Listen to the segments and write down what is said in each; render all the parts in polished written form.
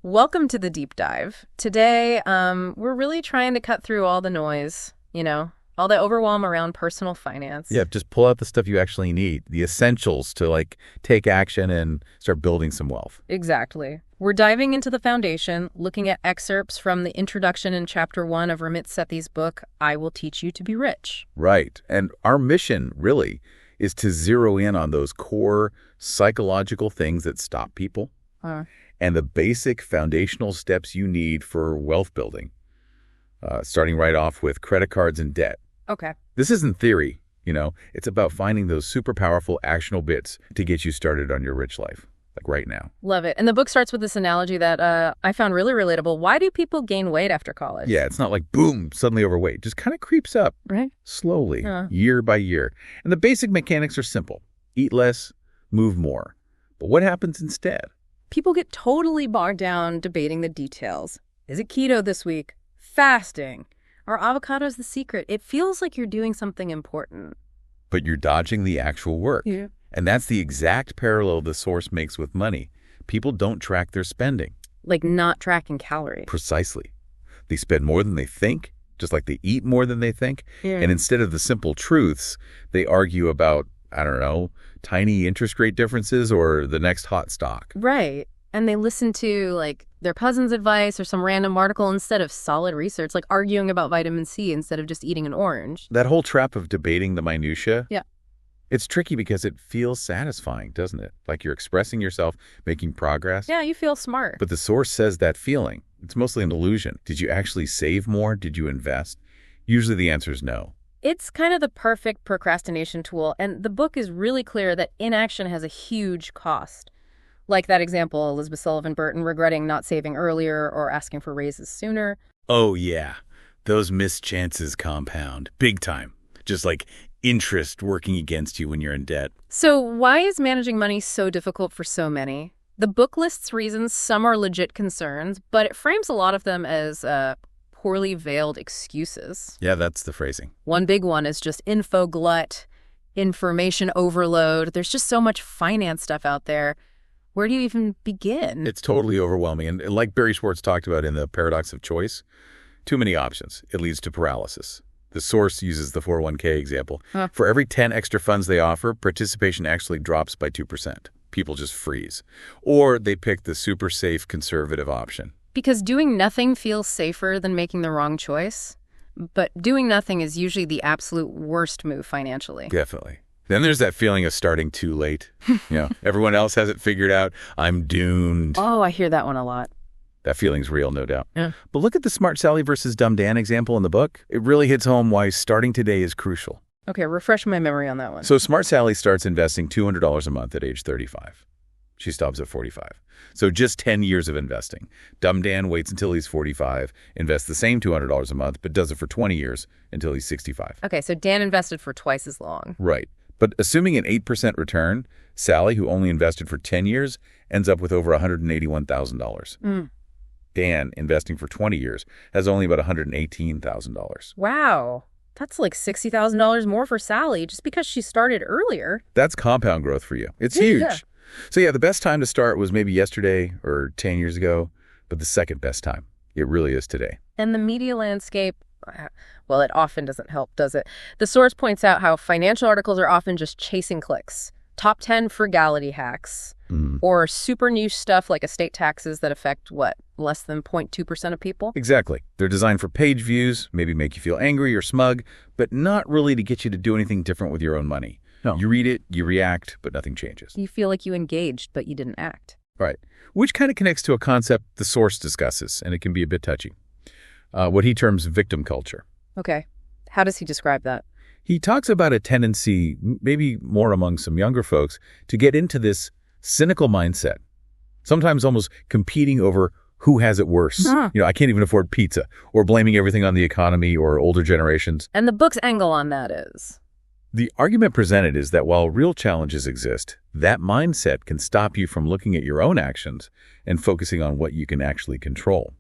Welcome to the deep dive. Today, we're really trying to cut through all the noise, all the overwhelm around personal finance. Yeah, just pull out the stuff you actually need, the essentials to take action and start building some wealth. Exactly. We're diving into the foundation, looking at excerpts from the introduction in Chapter 1 of Ramit Sethi's book, I Will Teach You to Be Rich. Right. And our mission, really, is to zero in on those core psychological things that stop people and the basic foundational steps you need for wealth building, starting right off with credit cards and debt. Okay. This isn't theory, It's about finding those super powerful actionable bits to get you started on your rich life, like right now. Love it. And the book starts with this analogy that I found really relatable. Why do people gain weight after college? Yeah, it's not like, boom, suddenly overweight. Just kind of creeps up. Right. Slowly, year by year. And the basic mechanics are simple. Eat less, move more. But what happens instead? People get totally bogged down debating the details. Is it keto this week? Fasting? Are avocados the secret? It feels like you're doing something important. But you're dodging the actual work. Yeah. And that's the exact parallel the source makes with money. People don't track their spending. Like not tracking calories. Precisely. They spend more than they think, just like they eat more than they think. Yeah. And instead of the simple truths, they argue about, tiny interest rate differences or the next hot stock. Right. And they listen to their cousin's advice or some random article instead of solid research, like arguing about vitamin C instead of just eating an orange. That whole trap of debating the minutia. Yeah. It's tricky because it feels satisfying, doesn't it? Like you're expressing yourself, making progress. Yeah, you feel smart. But the source says that feeling. It's mostly an illusion. Did you actually save more? Did you invest? Usually the answer is no. It's kind of the perfect procrastination tool, and the book is really clear that inaction has a huge cost. Like that example, Elizabeth Sullivan Burton regretting not saving earlier or asking for raises sooner. Oh, yeah. Those missed chances compound. Big time. Just like interest working against you when you're in debt. So why is managing money so difficult for so many? The book lists reasons. Some are legit concerns, but it frames a lot of them as poorly veiled excuses. Yeah, that's the phrasing. One big one is just info glut, information overload. There's just so much finance stuff out there. Where do you even begin? It's totally overwhelming. And like Barry Schwartz talked about in The Paradox of Choice, too many options. It leads to paralysis. The source uses the 401k example. For every 10 extra funds they offer, participation actually drops by 2%. People just freeze. Or they pick the super safe conservative option. Because doing nothing feels safer than making the wrong choice. But doing nothing is usually the absolute worst move financially. Definitely. Then there's that feeling of starting too late. Everyone else has it figured out. I'm doomed. Oh, I hear that one a lot. That feeling's real, no doubt. Yeah. But look at the Smart Sally versus Dumb Dan example in the book. It really hits home why starting today is crucial. Okay, refresh my memory on that one. So Smart Sally starts investing $200 a month at age 35. She stops at 45. So just 10 years of investing. Dumb Dan waits until he's 45, invests the same $200 a month, but does it for 20 years until he's 65. Okay, so Dan invested for twice as long. Right. But assuming an 8% return, Sally, who only invested for 10 years, ends up with over $181,000. Dan, investing for 20 years, has only about $118,000. Wow. That's like $60,000 more for Sally just because she started earlier. That's compound growth for you. It's huge. Yeah. So yeah, the best time to start was maybe yesterday or 10 years ago, but the second best time, it really is today. And the media landscape, well, it often doesn't help, does it? The source points out how financial articles are often just chasing clicks. Top 10 frugality hacks, or super niche stuff like estate taxes that affect, less than 0.2% of people? Exactly. They're designed for page views, maybe make you feel angry or smug, but not really to get you to do anything different with your own money. No. You read it, you react, but nothing changes. You feel like you engaged, but you didn't act. Right. Which kind of connects to a concept the source discusses, and it can be a bit touchy. What he terms victim culture. Okay. How does he describe that? He talks about a tendency, maybe more among some younger folks, to get into this cynical mindset, sometimes almost competing over who has it worse. I can't even afford pizza, or blaming everything on the economy or older generations. And the book's angle on that is? The argument presented is that while real challenges exist, that mindset can stop you from looking at your own actions and focusing on what you can actually control.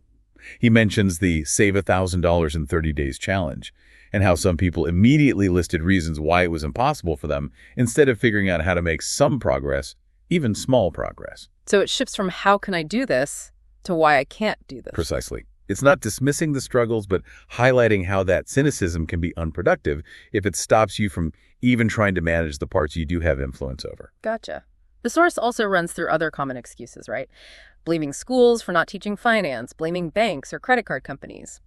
He mentions the Save $1,000 in 30 Days challenge and how some people immediately listed reasons why it was impossible for them instead of figuring out how to make some progress, even small progress. So it shifts from how can I do this to why I can't do this. Precisely. It's not dismissing the struggles, but highlighting how that cynicism can be unproductive if it stops you from even trying to manage the parts you do have influence over. Gotcha. The source also runs through other common excuses, right? Blaming schools for not teaching finance, blaming banks or credit card companies.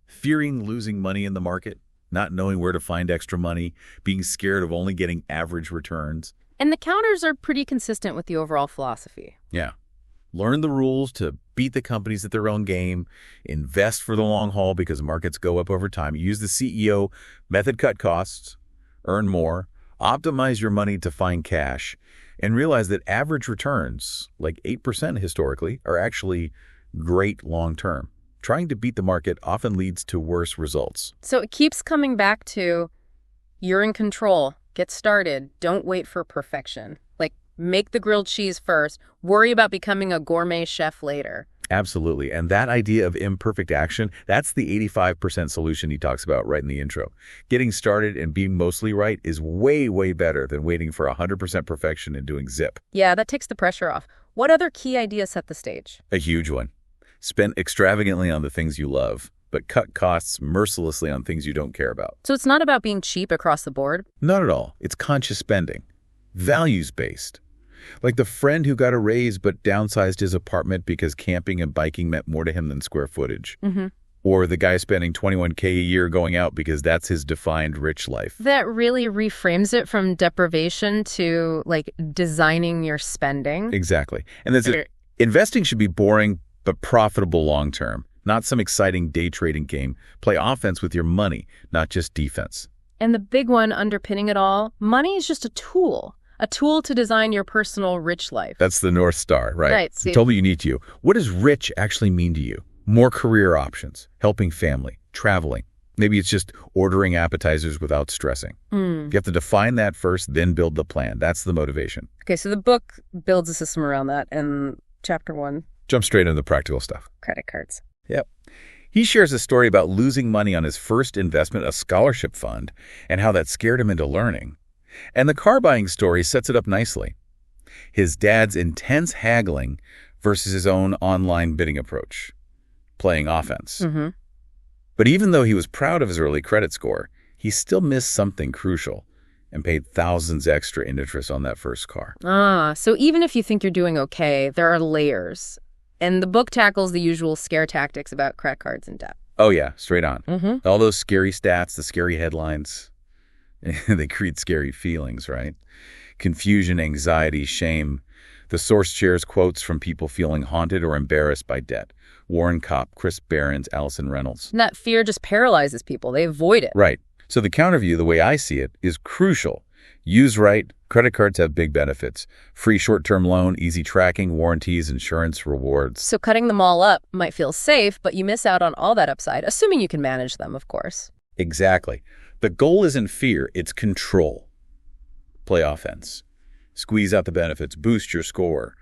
Fearing losing money in the market, not knowing where to find extra money, being scared of only getting average returns. And the counters are pretty consistent with the overall philosophy. Yeah. Learn the rules to beat the companies at their own game, invest for the long haul because markets go up over time. Use the CEO method, cut costs, earn more, optimize your money to find cash, and realize that average returns, like 8% historically, are actually great long-term. Trying to beat the market often leads to worse results. So it keeps coming back to, you're in control, get started, don't wait for perfection. Like, make the grilled cheese first, worry about becoming a gourmet chef later. Absolutely. And that idea of imperfect action, that's the 85% solution he talks about right in the intro. Getting started and being mostly right is way, way better than waiting for 100% perfection and doing zip. Yeah, that takes the pressure off. What other key ideas set the stage? A huge one. Spend extravagantly on the things you love, but cut costs mercilessly on things you don't care about. So it's not about being cheap across the board? Not at all. It's conscious spending. Values-based. Like the friend who got a raise but downsized his apartment because camping and biking meant more to him than square footage. Or the guy spending $21K a year going out because that's his defined rich life. That really reframes it from deprivation to, like, designing your spending. Exactly. And investing should be boring but profitable long-term, not some exciting day trading game. Play offense with your money, not just defense. And the big one underpinning it all, money is just a tool to design your personal rich life. That's the North Star, right? Right. It's totally unique to you. What does rich actually mean to you? More career options, helping family, traveling. Maybe it's just ordering appetizers without stressing. You have to define that first, then build the plan. That's the motivation. Okay, so the book builds a system around that, and chapter 1. Jump straight into the practical stuff. Credit cards. Yep. He shares a story about losing money on his first investment, a scholarship fund, and how that scared him into learning. And the car buying story sets it up nicely. His dad's intense haggling versus his own online bidding approach, playing offense. But even though he was proud of his early credit score, he still missed something crucial and paid thousands extra in interest on that first car. So even if you think you're doing okay, there are layers. And the book tackles the usual scare tactics about credit cards and debt. Oh, yeah, straight on. All those scary stats, the scary headlines, they create scary feelings, right? Confusion, anxiety, shame. The source shares quotes from people feeling haunted or embarrassed by debt. Warren Kopp, Chris Barron's, Allison Reynolds. And that fear just paralyzes people. They avoid it. Right. So the counterview, the way I see it, is crucial. Used right, credit cards have big benefits. Free short-term loan, easy tracking, warranties, insurance, rewards. So cutting them all up might feel safe, but you miss out on all that upside, assuming you can manage them, of course. Exactly. The goal isn't fear, it's control. Play offense. Squeeze out the benefits, boost your score.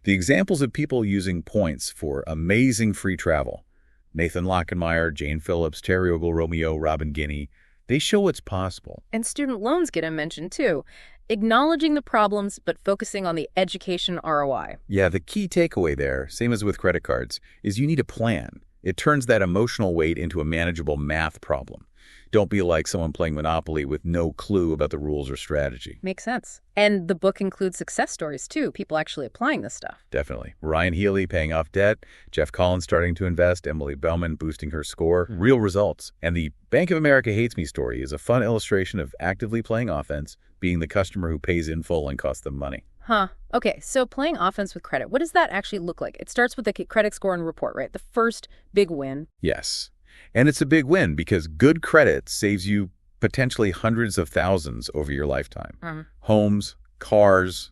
The examples of people using points for amazing free travel, Nathan Lockenmeyer, Jane Phillips, Terry Ogle Romeo, Robin Guinea, they show what's possible. And student loans get a mention too. Acknowledging the problems, but focusing on the education ROI. Yeah, the key takeaway there, same as with credit cards, is you need a plan. It turns that emotional weight into a manageable math problem. Don't be like someone playing Monopoly with no clue about the rules or strategy. Makes sense. And the book includes success stories, too, people actually applying this stuff. Definitely. Ryan Healy paying off debt, Jeff Collins starting to invest, Emily Bellman boosting her score. Real results. And the Bank of America Hates Me story is a fun illustration of actively playing offense, being the customer who pays in full and costs them money. Okay, so playing offense with credit, what does that actually look like? It starts with the credit score and report, right? The first big win. Yes. And it's a big win because good credit saves you potentially hundreds of thousands over your lifetime. Homes, cars,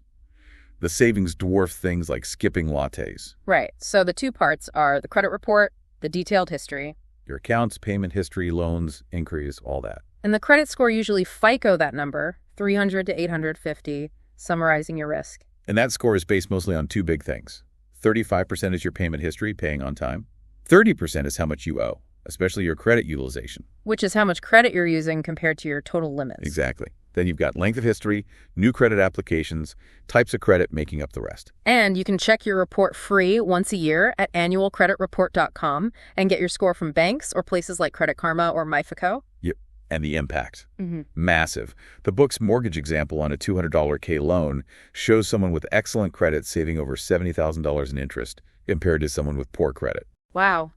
the savings dwarf things like skipping lattes. Right. So the two parts are the credit report, the detailed history. Your accounts, payment history, loans, inquiries, all that. And the credit score usually FICO that number, 300 to 850, summarizing your risk. And that score is based mostly on two big things. 35% is your payment history, paying on time. 30% is how much you owe, especially your credit utilization. Which is how much credit you're using compared to your total limits. Exactly. Then you've got length of history, new credit applications, types of credit making up the rest. And you can check your report free once a year at annualcreditreport.com and get your score from banks or places like Credit Karma or MyFICO. Yep. And the impact. Massive. The book's mortgage example on a $200K loan shows someone with excellent credit saving over $70,000 in interest compared to someone with poor credit. Wow.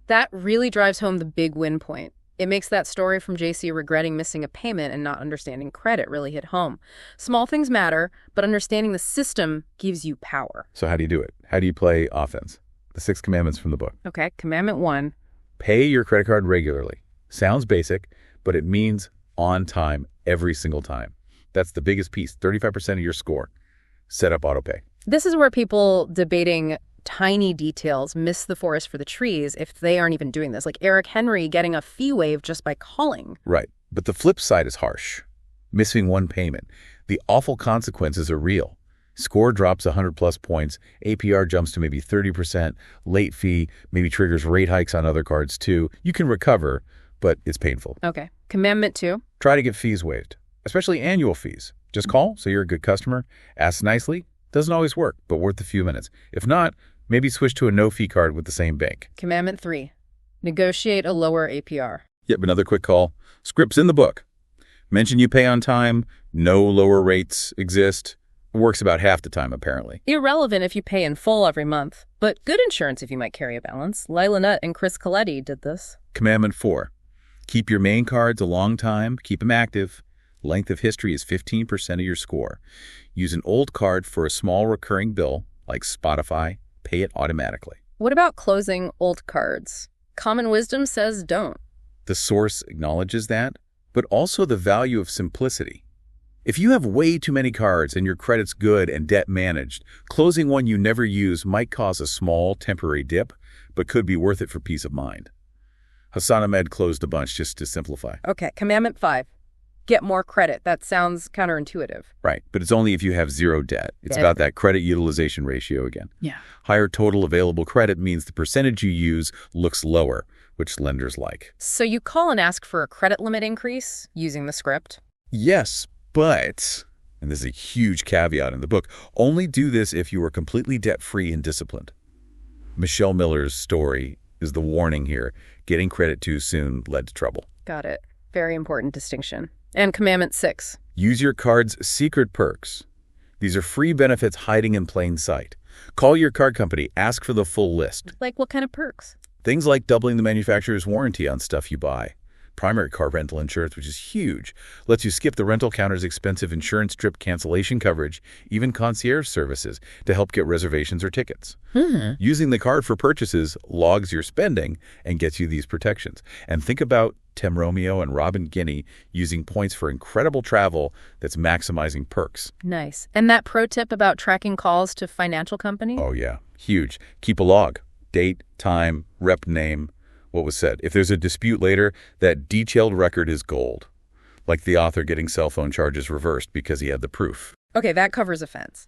That really drives home the big win point. It makes that story from JC regretting missing a payment and not understanding credit really hit home. Small things matter, but understanding the system gives you power. So how do you do it? How do you play offense? The 6 commandments from the book. Okay, commandment 1. Pay your credit card regularly. Sounds basic, but it means on time every single time. That's the biggest piece, 35% of your score. Set up autopay. This is where people debating tiny details miss the forest for the trees if they aren't even doing this. Like Eric Henry getting a fee waive just by calling. Right. But the flip side is harsh. Missing one payment. The awful consequences are real. Score drops 100+ points. APR jumps to maybe 30%. Late fee maybe triggers rate hikes on other cards too. You can recover, but it's painful. Okay. Commandment 2. Try to get fees waived, especially annual fees. Just call, so you're a good customer. Ask nicely. Doesn't always work, but worth a few minutes. If not, maybe switch to a no-fee card with the same bank. Commandment 3. Negotiate a lower APR. Yep, another quick call. Script's in the book. Mention you pay on time. No lower rates exist. Works about half the time, apparently. Irrelevant if you pay in full every month, but good insurance if you might carry a balance. Lila Nutt and Chris Coletti did this. Commandment 4. Keep your main cards a long time. Keep them active. Length of history is 15% of your score. Use an old card for a small recurring bill, like Spotify. Pay it automatically. What about closing old cards? Common wisdom says don't. The source acknowledges that, but also the value of simplicity. If you have way too many cards and your credit's good and debt managed, closing one you never use might cause a small, temporary dip, but could be worth it for peace of mind. Hassan Ahmed closed a bunch just to simplify. Okay, commandment 5. Get more credit. That sounds counterintuitive. Right, but it's only if you have zero debt. It's about that credit utilization ratio again. Yeah. Higher total available credit means the percentage you use looks lower, which lenders like. So you call and ask for a credit limit increase using the script? Yes, but, and this is a huge caveat in the book, only do this if you are completely debt-free and disciplined. Michelle Miller's story is the warning here. Getting credit too soon led to trouble. Got it. Very important distinction. And commandment 6. Use your card's secret perks. These are free benefits hiding in plain sight. Call your card company. Ask for the full list. Like what kind of perks? Things like doubling the manufacturer's warranty on stuff you buy. Primary car rental insurance, which is huge, lets you skip the rental counter's expensive insurance trip cancellation coverage, even concierge services to help get reservations or tickets. Using the card for purchases logs your spending and gets you these protections. And think about Tim Romeo and Robin Guinea using points for incredible travel that's maximizing perks. Nice. And that pro tip about tracking calls to financial company? Oh, yeah. Huge. Keep a log. Date, time, rep name. What was said. If there's a dispute later, that detailed record is gold. Like the author getting cell phone charges reversed because he had the proof. Okay, that covers offense.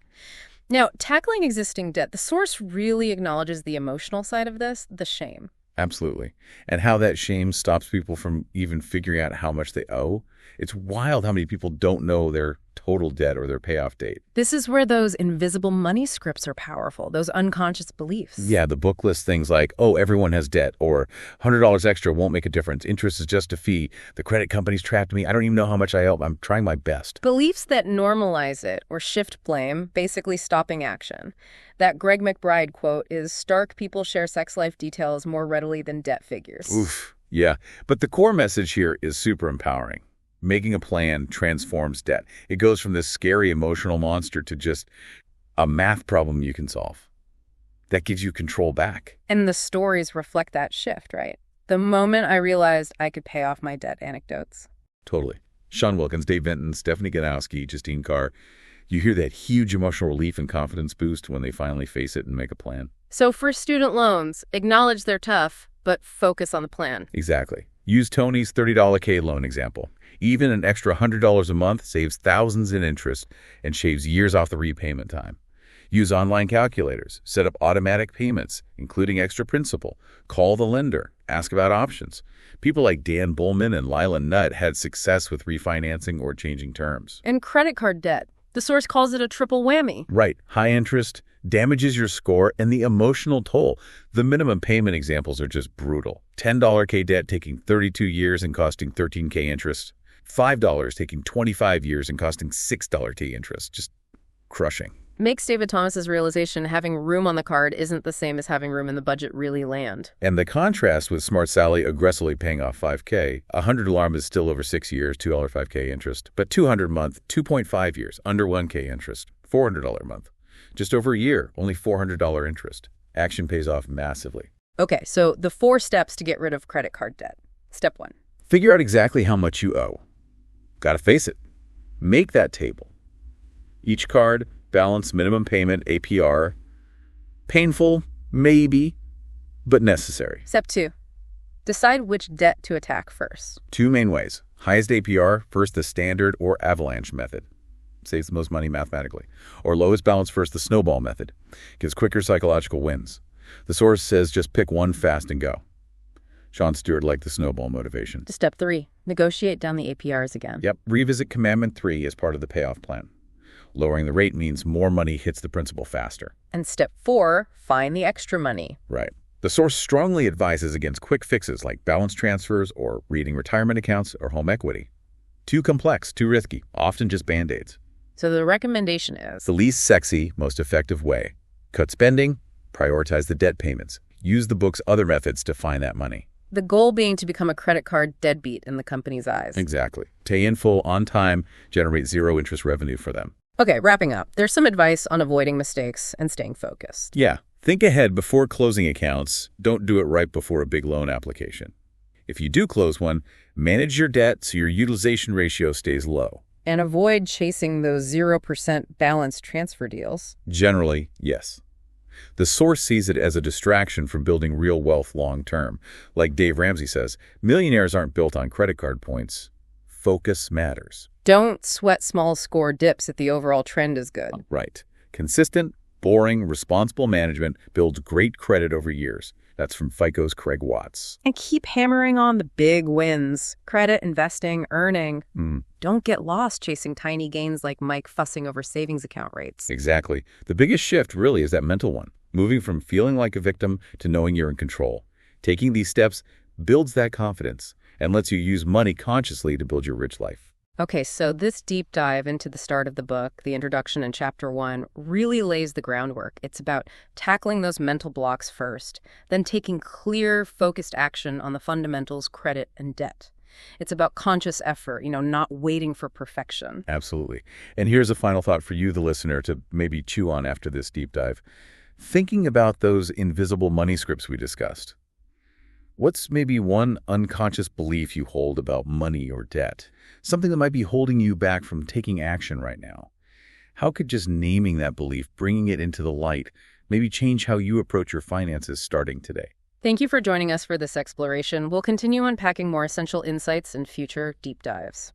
Now, tackling existing debt, the source really acknowledges the emotional side of this, the shame. Absolutely. And how that shame stops people from even figuring out how much they owe. It's wild how many people don't know their total debt or their payoff date. This is where those invisible money scripts are powerful, those unconscious beliefs. Yeah, the book lists things like, oh, everyone has debt, or $100 extra won't make a difference. Interest is just a fee. The credit company's trapped me. I don't even know how much I owe. I'm trying my best. Beliefs that normalize it or shift blame, basically stopping action. That Greg McBride quote is, stark people share sex life details more readily than debt figures. Oof, yeah. But the core message here is super empowering. Making a plan transforms debt. It goes from this scary emotional monster to just a math problem you can solve. That gives you control back. And the stories reflect that shift, right? The moment I realized I could pay off my debt anecdotes. Totally. Sean Wilkins, Dave Vinton, Stephanie Ganowski, Justine Carr. You hear that huge emotional relief and confidence boost when they finally face it and make a plan. So for student loans, acknowledge they're tough, but focus on the plan. Exactly. Use Tony's $30K loan example. Even an extra $100 a month saves thousands in interest and shaves years off the repayment time. Use online calculators, set up automatic payments, including extra principal, call the lender, ask about options. People like Dan Bullman and Lila Nutt had success with refinancing or changing terms. And credit card debt. The source calls it a triple whammy. Right. High interest, damages your score, and the emotional toll. The minimum payment examples are just brutal. $10K debt taking 32 years and costing $13K interest. $5 taking 25 years and costing $6K interest. Just crushing. Makes David Thomas's realization having room on the card isn't the same as having room in the budget really land. And the contrast with Smart Sally aggressively paying off $5K, $100 alarm is still over 6 years, $2 $5K interest, but $200 a month, 2.5 years, under $1K interest, $400 a month. Just over a year, only $400 interest. Action pays off massively. Okay, so the 4 steps to get rid of credit card debt. Step 1. Figure out exactly how much you owe. Gotta face it. Make that table. Each card, balance, minimum payment, APR. Painful, maybe, but necessary. Step 2. Decide which debt to attack first. 2 main ways. Highest APR, first the standard or avalanche method. Saves the most money mathematically. Or lowest balance first, the snowball method. Gives quicker psychological wins. The source says just pick one fast and go. Sean Stewart liked the snowball motivation. Step 3. Negotiate down the APRs again. Yep. Revisit Commandment 3 as part of the payoff plan. Lowering the rate means more money hits the principal faster. And step 4, find the extra money. Right. The source strongly advises against quick fixes like balance transfers or reading retirement accounts or home equity. Too complex, too risky, often just Band-Aids. So the recommendation is the least sexy, most effective way. Cut spending, prioritize the debt payments. Use the book's other methods to find that money. The goal being to become a credit card deadbeat in the company's eyes. Exactly. Pay in full, on time, generate zero interest revenue for them. Okay, wrapping up. There's some advice on avoiding mistakes and staying focused. Yeah. Think ahead before closing accounts. Don't do it right before a big loan application. If you do close one, manage your debt so your utilization ratio stays low. And avoid chasing those 0% balance transfer deals. Generally, yes. The source sees it as a distraction from building real wealth long term. Like Dave Ramsey says, millionaires aren't built on credit card points. Focus matters. Don't sweat small score dips if the overall trend is good. Right. Consistent, boring, responsible management builds great credit over years. That's from FICO's Craig Watts. And keep hammering on the big wins. Credit, investing, earning. Don't get lost chasing tiny gains like Mike fussing over savings account rates. Exactly. The biggest shift really is that mental one. Moving from feeling like a victim to knowing you're in control. Taking these steps builds that confidence and lets you use money consciously to build your rich life. Okay, so this deep dive into the start of the book, the introduction in Chapter 1, really lays the groundwork. It's about tackling those mental blocks first, then taking clear, focused action on the fundamentals, credit, and debt. It's about conscious effort, not waiting for perfection. Absolutely. And here's a final thought for you, the listener, to maybe chew on after this deep dive. Thinking about those invisible money scripts we discussed. What's maybe one unconscious belief you hold about money or debt? Something that might be holding you back from taking action right now. How could just naming that belief, bringing it into the light, maybe change how you approach your finances starting today? Thank you for joining us for this exploration. We'll continue unpacking more essential insights in future deep dives.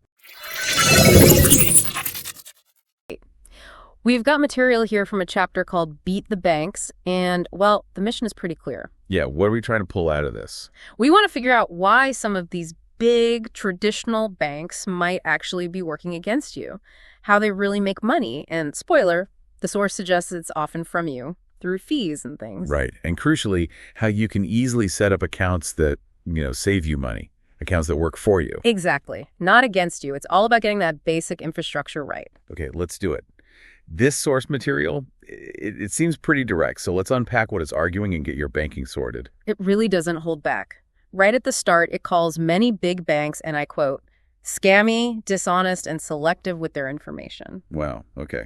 We've got material here from a chapter called Beat the Banks, and, well, the mission is pretty clear. Yeah, what are we trying to pull out of this? We want to figure out why some of these big traditional banks might actually be working against you, how they really make money, and spoiler, the source suggests it's often from you through fees and things. Right, and crucially, how you can easily set up accounts that, save you money, accounts that work for you. Exactly, not against you. It's all about getting that basic infrastructure right. Okay, let's do it. This source material, it seems pretty direct, so let's unpack what it's arguing and get your banking sorted. It really doesn't hold back. Right at the start, it calls many big banks, and I quote, scammy, dishonest, and selective with their information. Wow, okay.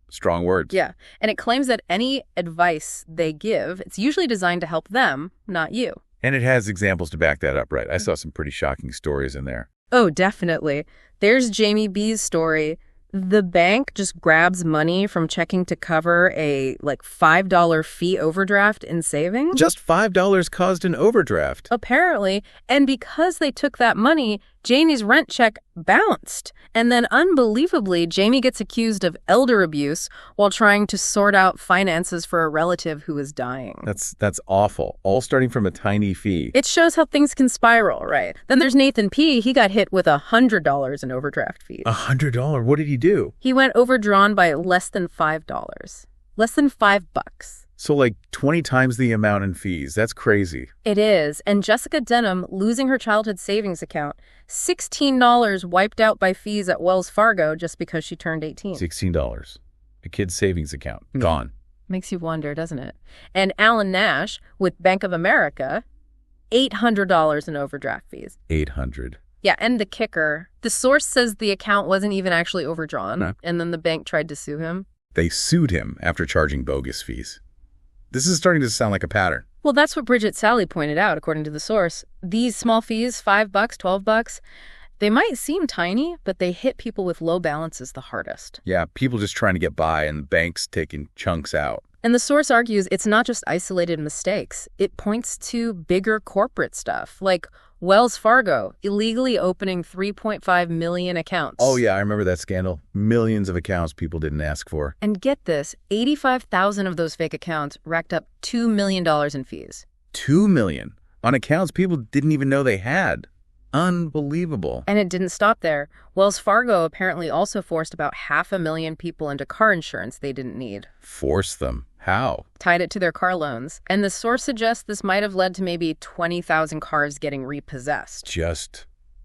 Strong words. Yeah, and it claims that any advice they give, it's usually designed to help them, not you. And it has examples to back that up, right? I saw some pretty shocking stories in there. Oh, definitely. There's Jamie B's story. The bank just grabs money from checking to cover a $5 fee overdraft in savings. Just $5 caused an overdraft. Apparently. And because they took that money, Jamie's rent check bounced. And then, unbelievably, Jamie gets accused of elder abuse while trying to sort out finances for a relative who is dying. That's awful. All starting from a tiny fee. It shows how things can spiral, right? Then there's Nathan P. He got hit with $100 in overdraft fees. $100? What did he do? He went overdrawn by less than $5. Less than $5. So like 20 times the amount in fees. That's crazy. It is. And Jessica Denham, losing her childhood savings account, $16 wiped out by fees at Wells Fargo just because she turned 18. $16. A kid's savings account. Gone. Makes you wonder, doesn't it? And Alan Nash with Bank of America, $800 in overdraft fees. $800. Yeah, and the kicker, the source says the account wasn't even actually overdrawn, and then the bank tried to sue him. They sued him after charging bogus fees. This is starting to sound like a pattern. Well, that's what Bridget Sally pointed out, according to the source. These small fees, $5, $12, they might seem tiny, but they hit people with low balances the hardest. Yeah, people just trying to get by and banks taking chunks out. And the source argues it's not just isolated mistakes. It points to bigger corporate stuff, like Wells Fargo illegally opening 3.5 million accounts. Oh, yeah, I remember that scandal. Millions of accounts people didn't ask for. And get this, 85,000 of those fake accounts racked up $2 million in fees. $2 million? On accounts people didn't even know they had. Unbelievable. And it didn't stop there. Wells Fargo apparently also forced about 500,000 people into car insurance they didn't need. Forced them? How? Tied it to their car loans. And the source suggests this might have led to maybe 20,000 cars getting repossessed.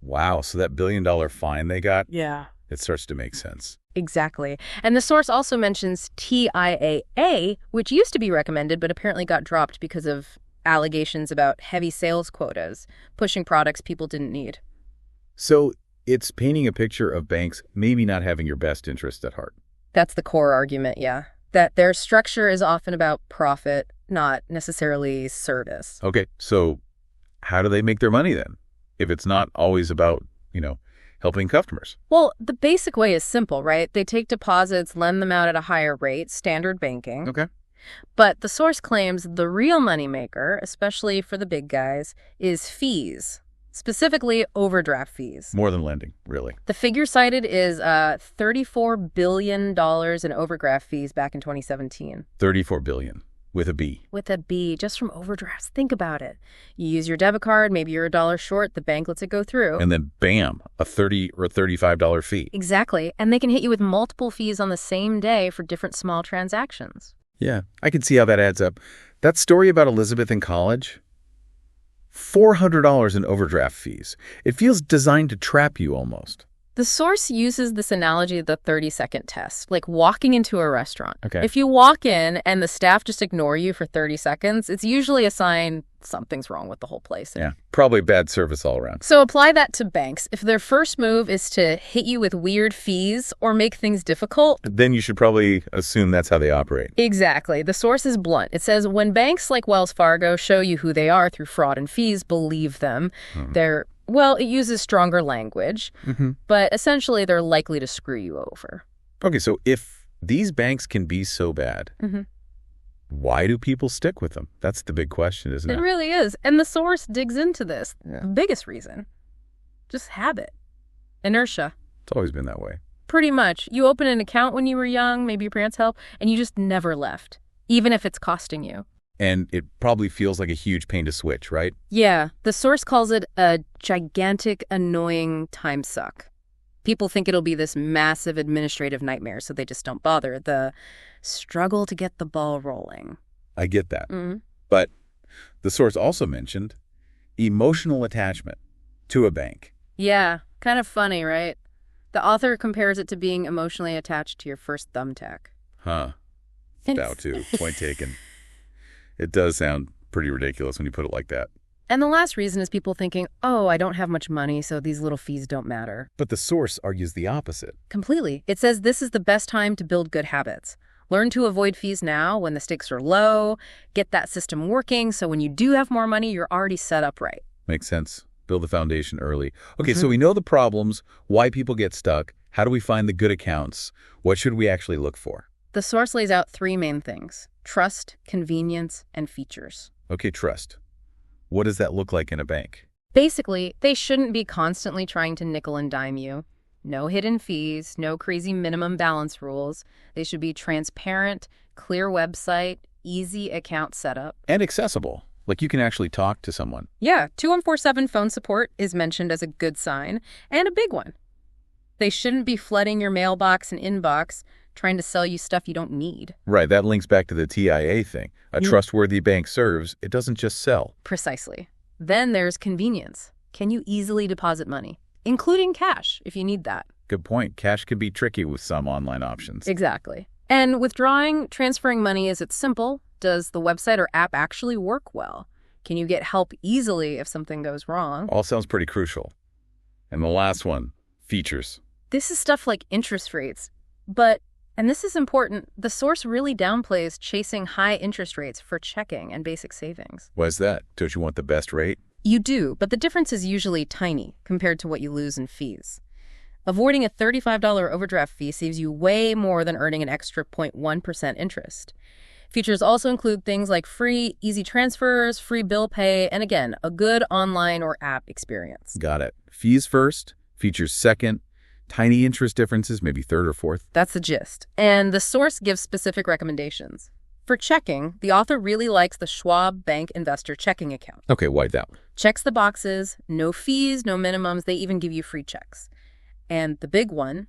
Wow. So that $1 billion fine they got? Yeah. It starts to make sense. Exactly. And the source also mentions TIAA, which used to be recommended but apparently got dropped because of allegations about heavy sales quotas, pushing products people didn't need. So it's painting a picture of banks maybe not having your best interest at heart. That's the core argument, yeah. That their structure is often about profit, not necessarily service. Okay, so how do they make their money then? If it's not always about, helping customers. Well, the basic way is simple, right? They take deposits, lend them out at a higher rate, standard banking. Okay. But the source claims the real moneymaker, especially for the big guys, is fees, specifically overdraft fees. More than lending, really. The figure cited is $34 billion in overdraft fees back in 2017. $34 billion, with a B. With a B, just from overdrafts. Think about it. You use your debit card, maybe you're $1 short, the bank lets it go through. And then bam, a $30 or $35 fee. Exactly. And they can hit you with multiple fees on the same day for different small transactions. Yeah, I can see how that adds up. That story about Elizabeth in college, $400 in overdraft fees. It feels designed to trap you almost. The source uses this analogy of the 30-second test, like walking into a restaurant. Okay. If you walk in and the staff just ignore you for 30 seconds, it's usually a sign something's wrong with the whole place. Yeah, probably bad service all around. So apply that to banks. If their first move is to hit you with weird fees or make things difficult, then you should probably assume that's how they operate. Exactly. The source is blunt. It says when banks like Wells Fargo show you who they are through fraud and fees, believe them. It uses stronger language, but essentially they're likely to screw you over. Okay, so if these banks can be so bad, why do people stick with them? That's the big question, isn't it? It really is. And the source digs into this. Yeah. The biggest reason. Just habit. Inertia. It's always been that way. Pretty much. You open an account when you were young, maybe your parents helped, and you just never left, even if it's costing you. And it probably feels like a huge pain to switch, right? Yeah. The source calls it a gigantic, annoying time suck. People think it'll be this massive administrative nightmare, so they just don't bother. The struggle to get the ball rolling. I get that. But the source also mentioned emotional attachment to a bank. Yeah. Kind of funny, right? The author compares it to being emotionally attached to your first thumbtack. Huh. Bow to. Point taken. It does sound pretty ridiculous when you put it like that. And the last reason is people thinking, oh, I don't have much money, so these little fees don't matter. But the source argues the opposite. Completely. It says this is the best time to build good habits. Learn to avoid fees now when the stakes are low. Get that system working so when you do have more money, you're already set up right. Makes sense. Build the foundation early. Okay, so we know the problems, why people get stuck. How do we find the good accounts? What should we actually look for? The source lays out three main things: trust, convenience, and features. Okay, trust. What does that look like in a bank? Basically, they shouldn't be constantly trying to nickel and dime you. No hidden fees, no crazy minimum balance rules. They should be transparent, clear website, easy account setup. And accessible. Like you can actually talk to someone. Yeah, 2147 phone support is mentioned as a good sign, and a big one. They shouldn't be flooding your mailbox and inbox, trying to sell you stuff you don't need. Right, that links back to the TIA thing. A trustworthy bank serves, it doesn't just sell. Precisely. Then there's convenience. Can you easily deposit money, including cash, if you need that? Good point. Cash can be tricky with some online options. Exactly. And withdrawing, transferring money, is it simple? Does the website or app actually work well? Can you get help easily if something goes wrong? All sounds pretty crucial. And the last one, features. This is stuff like interest rates. But, and this is important, the source really downplays chasing high interest rates for checking and basic savings. Why's that? Don't you want the best rate? You do, but the difference is usually tiny compared to what you lose in fees. Avoiding a $35 overdraft fee saves you way more than earning an extra 0.1% interest. Features also include things like free, easy transfers, free bill pay, and again, a good online or app experience. Got it. Fees first, features second, tiny interest differences, maybe third or fourth. That's the gist. And the source gives specific recommendations. For checking, the author really likes the Schwab Bank Investor checking account. Okay, why'd that one? Checks the boxes, no fees, no minimums, they even give you free checks. And the big one,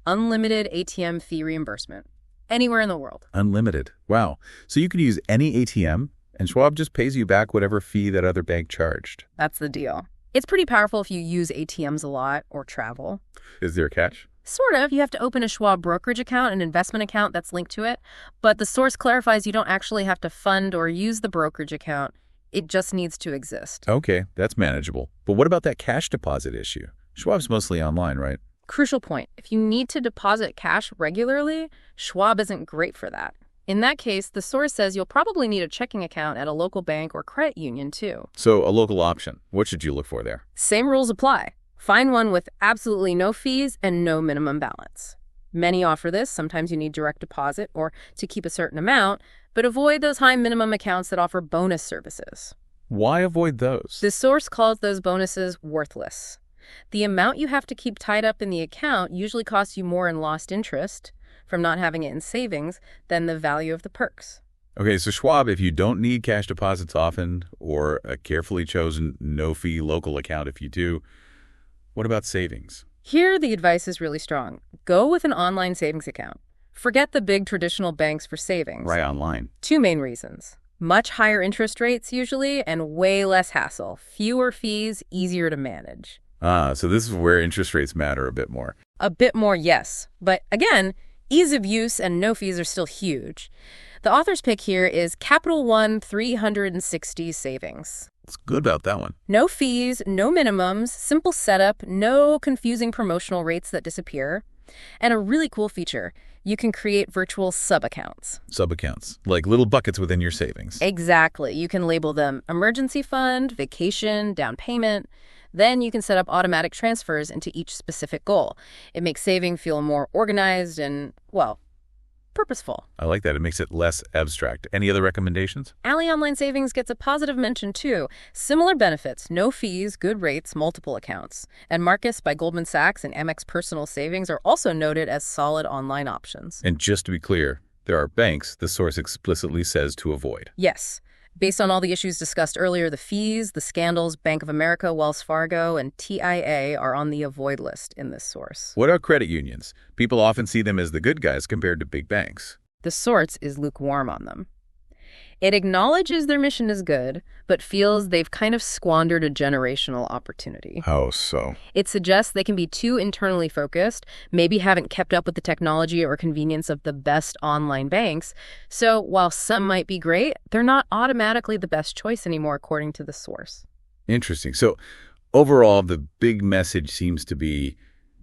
unlimited ATM fee reimbursement. Anywhere in the world. Unlimited. Wow. So you can use any ATM, and Schwab just pays you back whatever fee that other bank charged. That's the deal. It's pretty powerful if you use ATMs a lot or travel. Is there a catch? Sort of. You have to open a Schwab brokerage account, an investment account that's linked to it. But the source clarifies you don't actually have to fund or use the brokerage account. It just needs to exist. Okay, that's manageable. But what about that cash deposit issue? Schwab's mostly online, right? Crucial point. If you need to deposit cash regularly, Schwab isn't great for that. In that case, the source says you'll probably need a checking account at a local bank or credit union too. So a local option. What should you look for there? Same rules apply. Find one with absolutely no fees and no minimum balance. Many offer this. Sometimes you need direct deposit or to keep a certain amount, but avoid those high minimum accounts that offer bonus services. Why avoid those? The source calls those bonuses worthless. The amount you have to keep tied up in the account usually costs you more in lost interest from not having it in savings than the value of the perks. Okay, so Schwab, if you don't need cash deposits often or a carefully chosen no-fee local account if you do, what about savings? Here, the advice is really strong. Go with an online savings account. Forget the big traditional banks for savings. Right, online. Two main reasons. Much higher interest rates usually and way less hassle. Fewer fees, easier to manage. So this is where interest rates matter a bit more. A bit more, yes. But again, ease of use and no fees are still huge. The author's pick here is Capital One 360 Savings. What's good about that one? No fees, no minimums, simple setup, no confusing promotional rates that disappear. And a really cool feature, you can create virtual sub-accounts. Sub-accounts, like little buckets within your savings. Exactly. You can label them emergency fund, vacation, down payment. Then you can set up automatic transfers into each specific goal. It makes saving feel more organized and, well, purposeful. I like that. It makes it less abstract. Any other recommendations? Ally Online Savings gets a positive mention, too. Similar benefits, no fees, good rates, multiple accounts. And Marcus by Goldman Sachs and Amex Personal Savings are also noted as solid online options. And just to be clear, there are banks the source explicitly says to avoid. Yes. Based on all the issues discussed earlier, the fees, the scandals, Bank of America, Wells Fargo, and TIA are on the avoid list in this source. What are credit unions? People often see them as the good guys compared to big banks. The source is lukewarm on them. It acknowledges their mission is good, but feels they've kind of squandered a generational opportunity. How so? It suggests they can be too internally focused, maybe haven't kept up with the technology or convenience of the best online banks. So while some might be great, they're not automatically the best choice anymore, according to the source. Interesting. So overall, the big message seems to be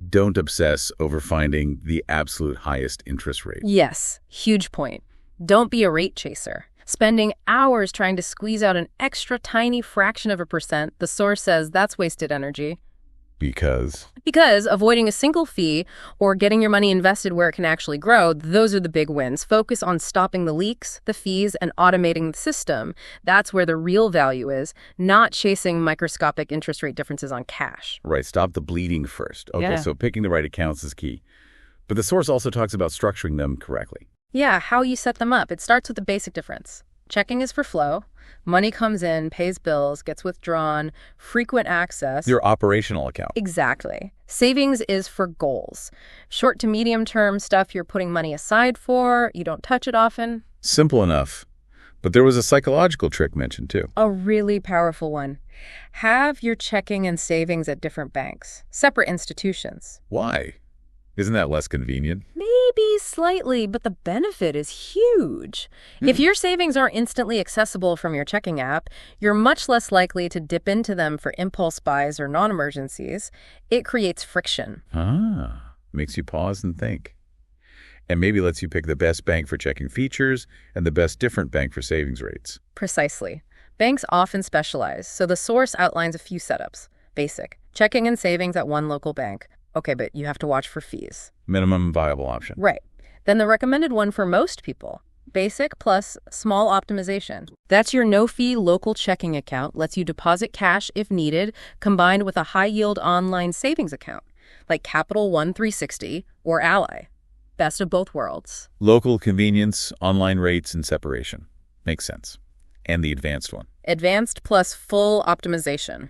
don't obsess over finding the absolute highest interest rate. Yes, huge point. Don't be a rate chaser. Spending hours trying to squeeze out an extra tiny fraction of a percent, the source says that's wasted energy. Because? Because avoiding a single fee or getting your money invested where it can actually grow, those are the big wins. Focus on stopping the leaks, the fees, and automating the system. That's where the real value is, not chasing microscopic interest rate differences on cash. Right, stop the bleeding first. Okay, Yeah. so picking the right accounts is key. But the source also talks about structuring them correctly. Yeah, how you set them up. It starts with the basic difference. Checking is for flow. Money comes in, pays bills, gets withdrawn, frequent access. Your operational account. Exactly. Savings is for goals. Short to medium term stuff you're putting money aside for, you don't touch it often. Simple enough. But there was a psychological trick mentioned too. A really powerful one. Have your checking and savings at different banks, separate institutions. Why? Isn't that less convenient? Maybe slightly, but the benefit is huge. If your savings aren't instantly accessible from your checking app, you're much less likely to dip into them for impulse buys or non-emergencies. It creates friction. Makes you pause and think. And maybe lets you pick the best bank for checking features and the best different bank for savings rates. Precisely. Banks often specialize, so the source outlines a few setups. Basic. Checking and savings at one local bank. Okay, but you have to watch for fees. Minimum viable option. Right. Then the recommended one for most people. Basic plus small optimization. That's your no-fee local checking account, lets you deposit cash if needed, combined with a high-yield online savings account, like Capital One 360 or Ally. Best of both worlds. Local convenience, online rates, and separation. Makes sense. And the advanced one. Advanced plus full optimization.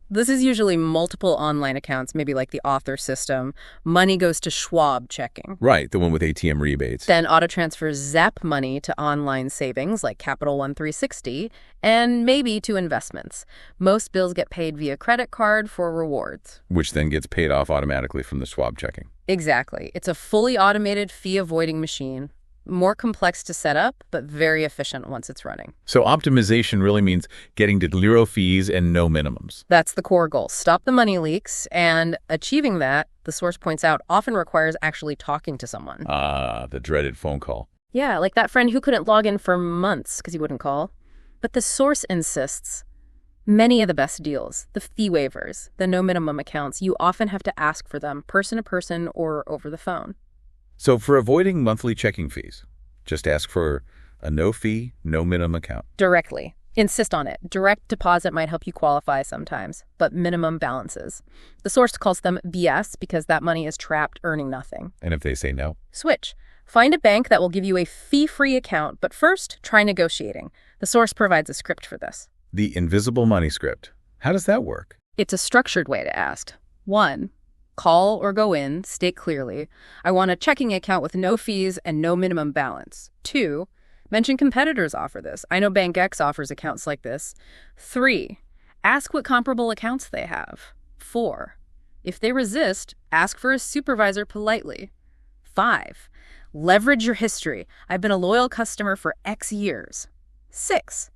This is usually multiple online accounts, maybe like the author system. Money goes to Schwab checking. Right, the one with ATM rebates. Then auto-transfers zap money to online savings like Capital One 360, and maybe to investments. Most bills get paid via credit card for rewards. Which then gets paid off automatically from the Schwab checking. Exactly. It's a fully automated fee-avoiding machine. More complex to set up, but very efficient once it's running. So optimization really means getting to 0 fees and no minimums. That's the core goal. Stop the money leaks, and achieving that, the source points out, often requires actually talking to someone. The dreaded phone call. Yeah, like that friend who couldn't log in for months because he wouldn't call. But the source insists, many of the best deals, the fee waivers, the no minimum accounts, you often have to ask for them person to person or over the phone. So for avoiding monthly checking fees, just ask for a no-fee, no-minimum account. Directly. Insist on it. Direct deposit might help you qualify sometimes, but minimum balances. The source calls them BS because that money is trapped earning nothing. And if they say no? Switch. Find a bank that will give you a fee-free account, but first, try negotiating. The source provides a script for this. The invisible money script. How does that work? It's a structured way to ask. 1. Call or go in, state clearly, I want a checking account with no fees and no minimum balance. 2. Mention competitors offer this. I know Bank X offers accounts like this. 3. Ask what comparable accounts they have. 4. If they resist, ask for a supervisor politely. 5. Leverage your history. I've been a loyal customer for X years. 6.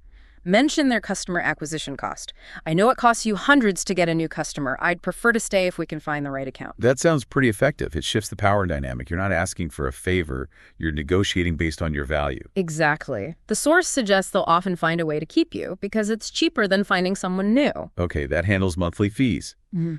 Mention their customer acquisition cost. I know it costs you hundreds to get a new customer. I'd prefer to stay if we can find the right account. That sounds pretty effective. It shifts the power dynamic. You're not asking for a favor. You're negotiating based on your value. Exactly. The source suggests they'll often find a way to keep you because it's cheaper than finding someone new. Okay, that handles monthly fees.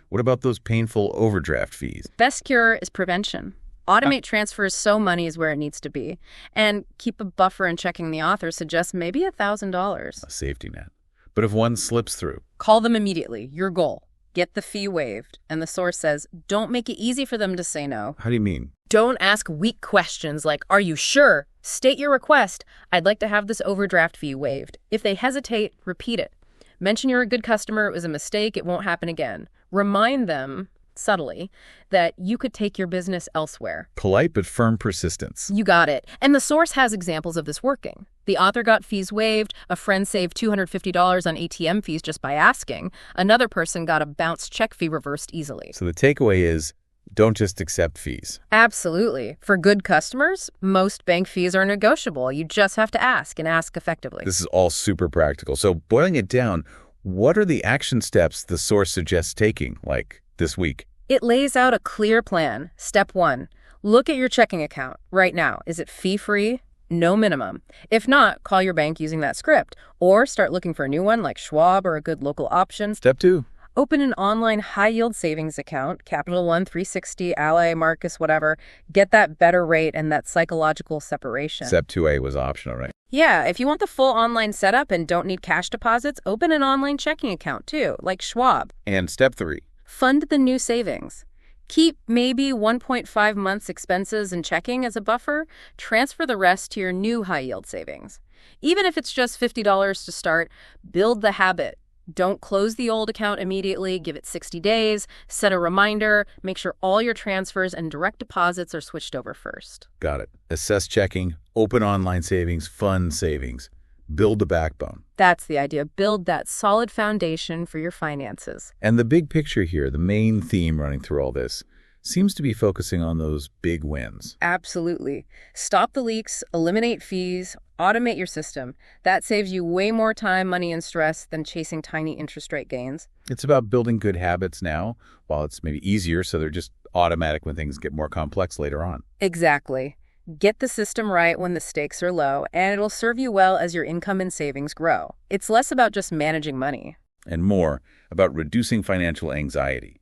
What about those painful overdraft fees? Best cure is prevention. Automate transfers so money is where it needs to be. And keep a buffer in checking the author suggests maybe $1,000. A safety net. But if one slips through? Call them immediately. Your goal. Get the fee waived. And the source says, don't make it easy for them to say no. How do you mean? Don't ask weak questions like, are you sure? State your request. I'd like to have this overdraft fee waived. If they hesitate, repeat it. Mention you're a good customer. It was a mistake. It won't happen again. Remind them subtly that you could take your business elsewhere. Polite but firm persistence. You got it. And the source has examples of this working. The author got fees waived. A friend saved $250 on ATM fees just by asking. Another person got a bounced check fee reversed easily. So the takeaway is, don't just accept fees. Absolutely. For good customers, most bank fees are negotiable. You just have to ask and ask effectively. This is all super practical. So boiling it down, what are the action steps the source suggests taking, like this week? It lays out a clear plan. Step 1, look at your checking account right now. Is it fee-free? No minimum. If not, call your bank using that script or start looking for a new one like Schwab or a good local option. Step 2, Open an online high-yield savings account, Capital One, 360, Ally, Marcus, whatever. Get that better rate and that psychological separation. Step 2A was optional, right? Yeah, if you want the full online setup and don't need cash deposits, open an online checking account too, like Schwab. And step 3. Fund the new savings. Keep maybe 1.5 months expenses and checking as a buffer. Transfer the rest to your new high-yield savings. Even if it's just $50 to start, build the habit. Don't close the old account immediately. Give it 60 days. Set a reminder. Make sure all your transfers and direct deposits are switched over first. Got it. Assess checking, open online savings, fund savings. Build the backbone. That's the idea. Build that solid foundation for your finances. And the big picture here, the main theme running through all this, seems to be focusing on those big wins. Absolutely. Stop the leaks, eliminate fees, automate your system. That saves you way more time, money, and stress than chasing tiny interest rate gains. It's about building good habits now, while it's maybe easier, so they're just automatic when things get more complex later on. Exactly. Get the system right when the stakes are low, and it'll serve you well as your income and savings grow. It's less about just managing money. And more about reducing financial anxiety,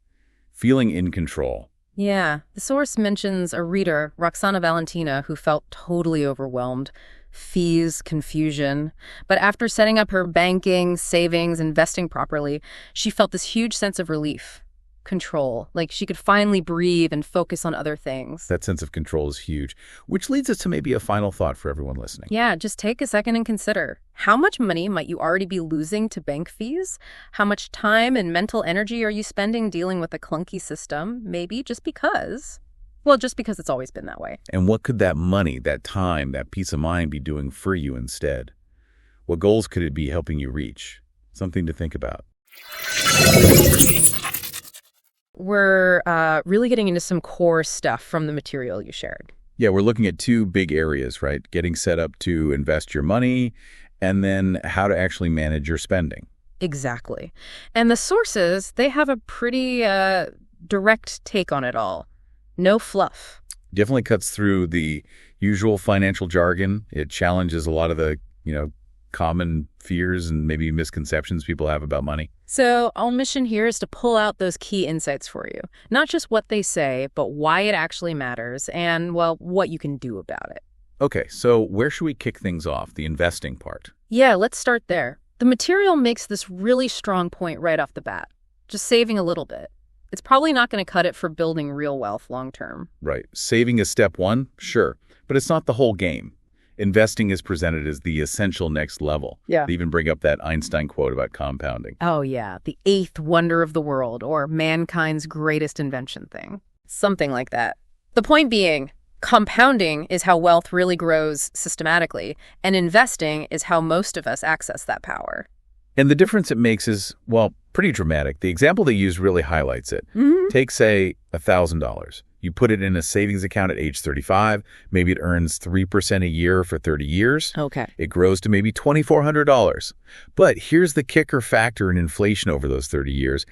feeling in control. Yeah, the source mentions a reader, Roxana Valentina, who felt totally overwhelmed. Fees, confusion. But after setting up her banking, savings, investing properly, she felt this huge sense of relief, control, like she could finally breathe and focus on other things. That sense of control is huge, which leads us to maybe a final thought for everyone listening. Yeah, just take a second and consider. How much money might you already be losing to bank fees? How much time and mental energy are you spending dealing with a clunky system? Maybe just because it's always been that way. And what could that money, that time, that peace of mind be doing for you instead? What goals could it be helping you reach? Something to think about. We're really getting into some core stuff from the material you shared. Yeah, we're looking at 2 big areas, right? Getting set up to invest your money, and then how to actually manage your spending. Exactly. And the sources, they have a pretty direct take on it all. No fluff. Definitely cuts through the usual financial jargon. It challenges a lot of the, common fears and maybe misconceptions people have about money. So our mission here is to pull out those key insights for you. Not just what they say, but why it actually matters and, well, what you can do about it. Okay, so where should we kick things off? The investing part. Yeah, let's start there. The material makes this really strong point right off the bat. Just saving a little bit. It's probably not going to cut it for building real wealth long term. Right. Saving is step 1, sure, but it's not the whole game. Investing is presented as the essential next level. Yeah. They even bring up that Einstein quote about compounding. Oh, yeah. The 8th wonder of the world, or mankind's greatest invention thing. Something like that. The point being, compounding is how wealth really grows systematically, and investing is how most of us access that power. And the difference it makes is, well, pretty dramatic. The example they use really highlights it. Mm-hmm. Take, say, $1,000. You put it in a savings account at age 35. Maybe it earns 3% a year for 30 years. Okay. It grows to maybe $2,400. But here's the kicker factor in inflation over those 30 years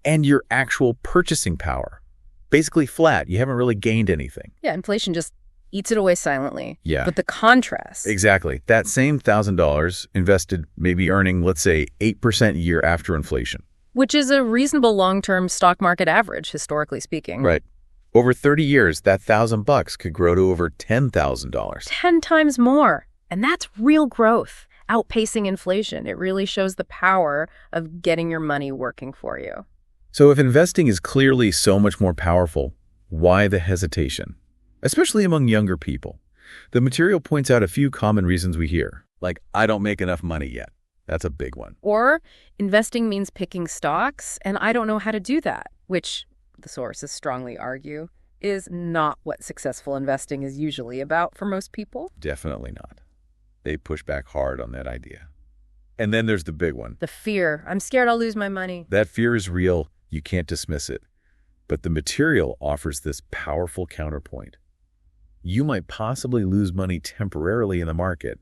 and your actual purchasing power. Basically flat. You haven't really gained anything. Yeah, inflation just eats it away silently. Yeah. But the contrast. Exactly. That same $1,000 invested, maybe earning, let's say, 8% a year after inflation. Which is a reasonable long-term stock market average, historically speaking. Right. Over 30 years, that $1,000 could grow to over $10,000. 10 times more. And that's real growth, outpacing inflation. It really shows the power of getting your money working for you. So if investing is clearly so much more powerful, why the hesitation? Especially among younger people. The material points out a few common reasons we hear, like, I don't make enough money yet. That's a big one. Or investing means picking stocks, and I don't know how to do that, which the sources strongly argue is not what successful investing is usually about for most people. Definitely not. They push back hard on that idea. And then there's the big one. The fear. I'm scared I'll lose my money. That fear is real. You can't dismiss it. But the material offers this powerful counterpoint. You might possibly lose money temporarily in the market,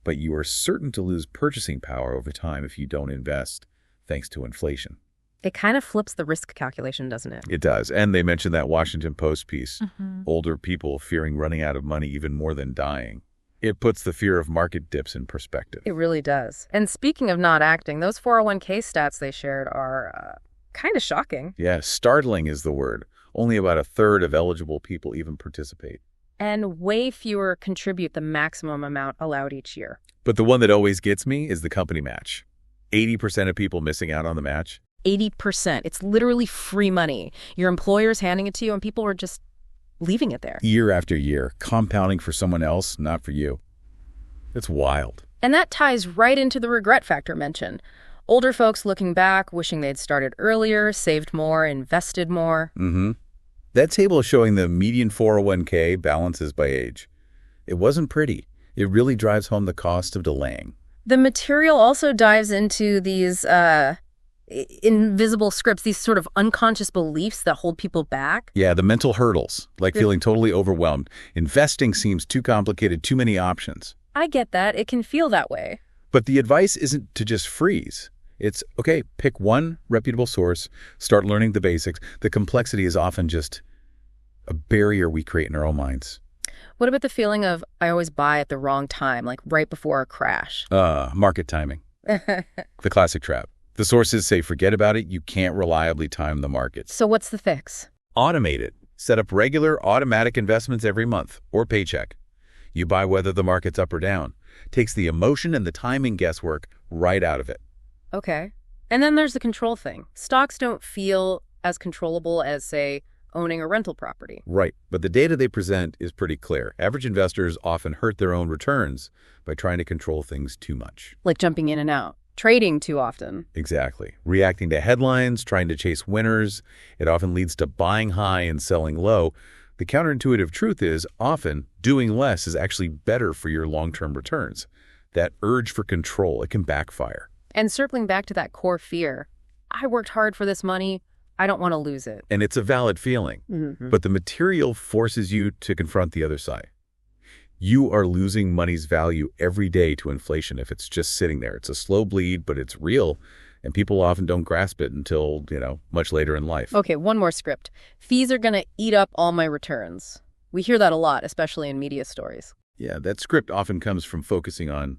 but you are certain to lose purchasing power over time if you don't invest, thanks to inflation. It kind of flips the risk calculation, doesn't it? It does. And they mentioned that Washington Post piece, Mm-hmm. older people fearing running out of money even more than dying. It puts the fear of market dips in perspective. It really does. And speaking of not acting, those 401k stats they shared are Kind of shocking. Yeah, startling is the word. Only about a third of eligible people even participate. And way fewer contribute the maximum amount allowed each year. But the one that always gets me is the company match. 80% of people missing out on the match. 80%. It's literally free money. Your employer's handing it to you, and people are just leaving it there. Year after year, compounding for someone else, not for you. It's wild. And that ties right into the regret factor mentioned. Older folks looking back, wishing they'd started earlier, saved more, invested more. That table is showing the median 401k balances by age. It wasn't pretty. It really drives home the cost of delaying. The material also dives into these invisible scripts, these sort of unconscious beliefs that hold people back. Yeah, the mental hurdles, like feeling totally overwhelmed. Investing seems too complicated, too many options. I get that. It can feel that way. But the advice isn't to just freeze. It's, okay, pick one reputable source, start learning the basics. The complexity is often just a barrier we create in our own minds. What about the feeling of, I always buy at the wrong time, like right before a crash? Market timing. The classic trap. The sources say forget about it. You can't reliably time the markets. So what's the fix? Automate it. Set up regular automatic investments every month or paycheck. You buy whether the market's up or down. Takes the emotion and the timing guesswork right out of it. Okay. And then there's the control thing. Stocks don't feel as controllable as, say, owning a rental property. Right. But the data they present is pretty clear. Average investors often hurt their own returns by trying to control things too much. Like jumping in and out. Trading too often. Exactly. Reacting to headlines, trying to chase winners. It often leads to buying high and selling low. The counterintuitive truth is often doing less is actually better for your long-term returns. That urge for control, it can backfire. And circling back to that core fear, I worked hard for this money. I don't want to lose it. And it's a valid feeling. But the material forces you to confront the other side. You are losing money's value every day to inflation if it's just sitting there. It's a slow bleed, but it's real. And people often don't grasp it until, much later in life. Okay, one more script. Fees are going to eat up all my returns. We hear that a lot, especially in media stories. Yeah, that script often comes from focusing on,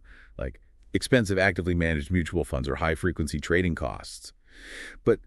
expensive actively managed mutual funds or high-frequency trading costs. But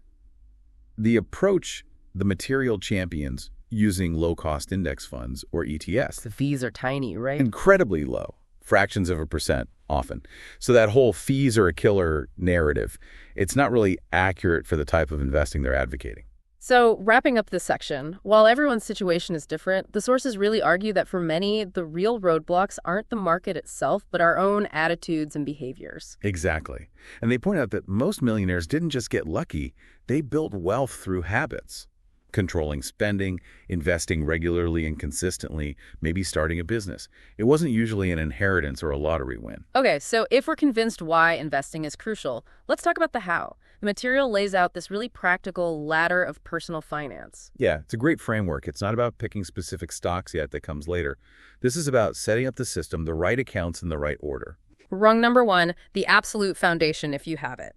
the approach the material champions using low-cost index funds or ETFs. The fees are tiny, right? Incredibly low, fractions of a percent often. So that whole fees are a killer narrative, it's not really accurate for the type of investing they're advocating. So wrapping up this section, while everyone's situation is different, the sources really argue that for many, the real roadblocks aren't the market itself, but our own attitudes and behaviors. Exactly. And they point out that most millionaires didn't just get lucky, they built wealth through habits. Controlling spending, investing regularly and consistently, maybe starting a business. It wasn't usually an inheritance or a lottery win. Okay, so if we're convinced why investing is crucial, let's talk about the how. The material lays out this really practical ladder of personal finance. Yeah, it's a great framework. It's not about picking specific stocks yet, that comes later. This is about setting up the system, the right accounts in the right order. Rung number one, the absolute foundation if you have it.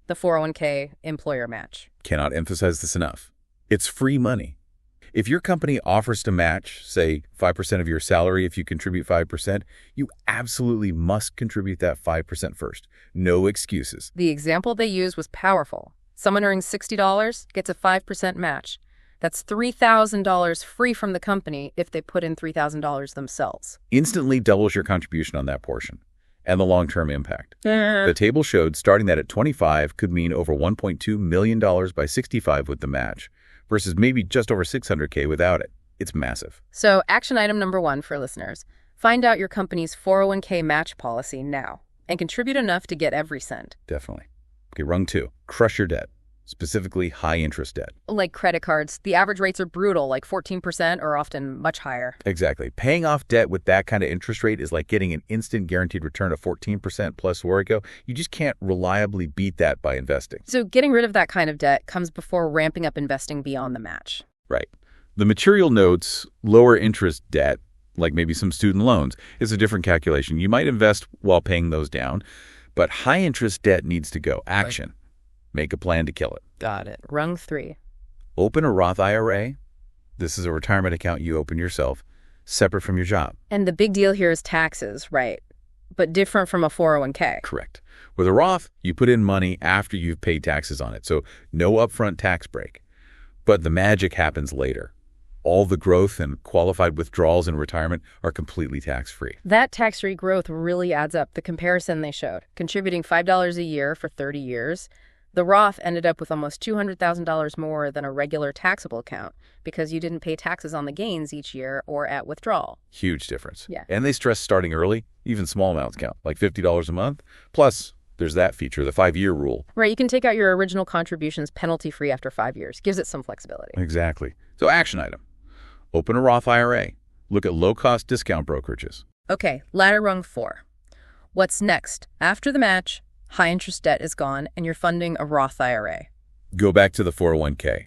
The 401k employer match. Cannot emphasize this enough. It's free money. If your company offers to match, say, 5% of your salary if you contribute 5%, you absolutely must contribute that 5% first. No excuses. The example they used was powerful. Someone earning $60 gets a 5% match. That's $3,000 free from the company if they put in $3,000 themselves. Instantly doubles your contribution on that portion. And the long-term impact. The table showed starting that at 25 could mean over $1.2 million by 65 with the match, versus maybe just over $600K without it. It's massive. So action item number one for listeners, find out your company's 401k match policy now and contribute enough to get every cent. Definitely. Okay, rung two, crush your debt, specifically high-interest debt. Like credit cards, the average rates are brutal, like 14% or often much higher. Exactly. Paying off debt with that kind of interest rate is like getting an instant guaranteed return of 14% plus Origo. You just can't reliably beat that by investing. So getting rid of that kind of debt comes before ramping up investing beyond the match. Right. The material notes lower interest debt, like maybe some student loans, is a different calculation. You might invest while paying those down, but high interest debt needs to go. Action. Make a plan to kill it. Got it. Rung three. Open a Roth IRA. This is a retirement account you open yourself, separate from your job. And the big deal here is taxes, right? but different from a 401k. Correct. With a Roth, you put in money after you've paid taxes on it, so no upfront tax break. But the magic happens later. All the growth and qualified withdrawals in retirement are completely tax-free. That tax-free growth really adds up. The comparison they showed, contributing $5 a year for 30 years, the Roth ended up with almost $200,000 more than a regular taxable account because you didn't pay taxes on the gains each year or at withdrawal. Huge difference. Yeah. And they stress starting early, even small amounts count, like $50 a month. Plus, there's that feature, the 5-year rule. Right, you can take out your original contributions penalty-free after 5 years. Gives it some flexibility. Exactly. So action item. Open a Roth IRA. Look at low-cost discount brokerages. Okay, ladder rung 4. What's next? After the match, high-interest debt is gone, and you're funding a Roth IRA. Go back to the 401k.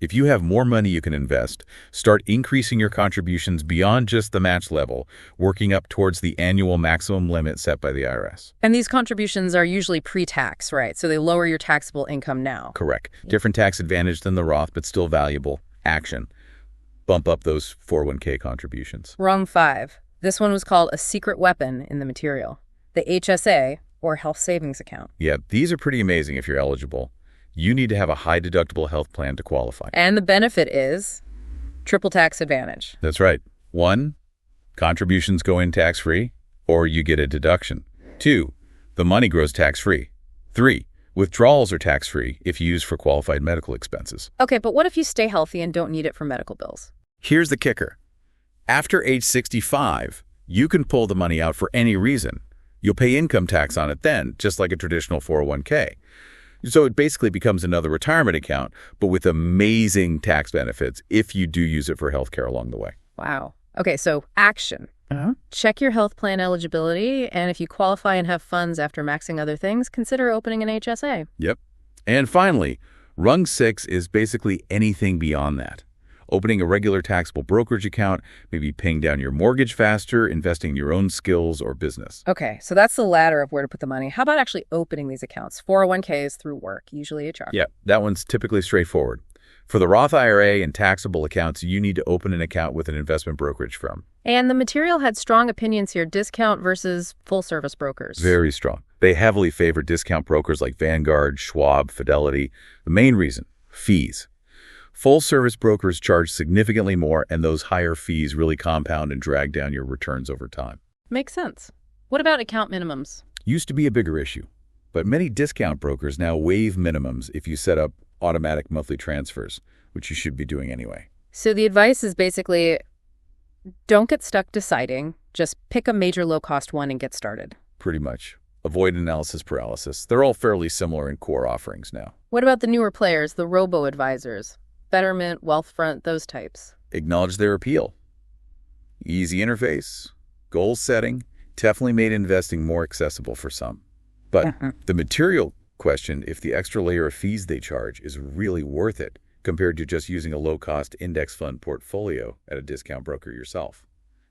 If you have more money you can invest, start increasing your contributions beyond just the match level, working up towards the annual maximum limit set by the IRS. And these contributions are usually pre-tax, right? So they lower your taxable income now. Correct. Different tax advantage than the Roth, but still valuable. Action. Bump up those 401k contributions. Rung 5. This one was called a secret weapon in the material. The HSA, or health savings account. Yeah, these are pretty amazing if you're eligible. You need to have a high deductible health plan to qualify. And the benefit is triple tax advantage. That's right. 1, contributions go in tax-free, or you get a deduction. 2, the money grows tax-free. 3, withdrawals are tax-free if used for qualified medical expenses. Okay, but what if you stay healthy and don't need it for medical bills? Here's the kicker. After age 65, you can pull the money out for any reason. You'll pay income tax on it then, just like a traditional 401k. So it basically becomes another retirement account, but with amazing tax benefits if you do use it for healthcare along the way. Wow. Okay, so action. Check your health plan eligibility, and if you qualify and have funds after maxing other things, consider opening an HSA. Yep. And finally, rung 6 is basically anything beyond that. Opening a regular taxable brokerage account, maybe paying down your mortgage faster, investing in your own skills or business. Okay, so that's the ladder of where to put the money. How about actually opening these accounts? 401ks through work, usually HR. Yeah, that one's typically straightforward. For the Roth IRA and taxable accounts, you need to open an account with an investment brokerage firm. And the material had strong opinions here, discount versus full-service brokers. Very strong. They heavily favor discount brokers like Vanguard, Schwab, Fidelity. The main reason, fees. Full-service brokers charge significantly more, and those higher fees really compound and drag down your returns over time. Makes sense. What about account minimums? Used to be a bigger issue, but many discount brokers now waive minimums if you set up automatic monthly transfers, which you should be doing anyway. So the advice is basically, don't get stuck deciding. Just pick a major low-cost one and get started. Pretty much. Avoid analysis paralysis. They're all fairly similar in core offerings now. What about the newer players, the robo-advisors? Betterment, Wealthfront, those types. Acknowledge their appeal. Easy interface, goal setting, definitely made investing more accessible for some. But the material question, if the extra layer of fees they charge is really worth it compared to just using a low-cost index fund portfolio at a discount broker yourself,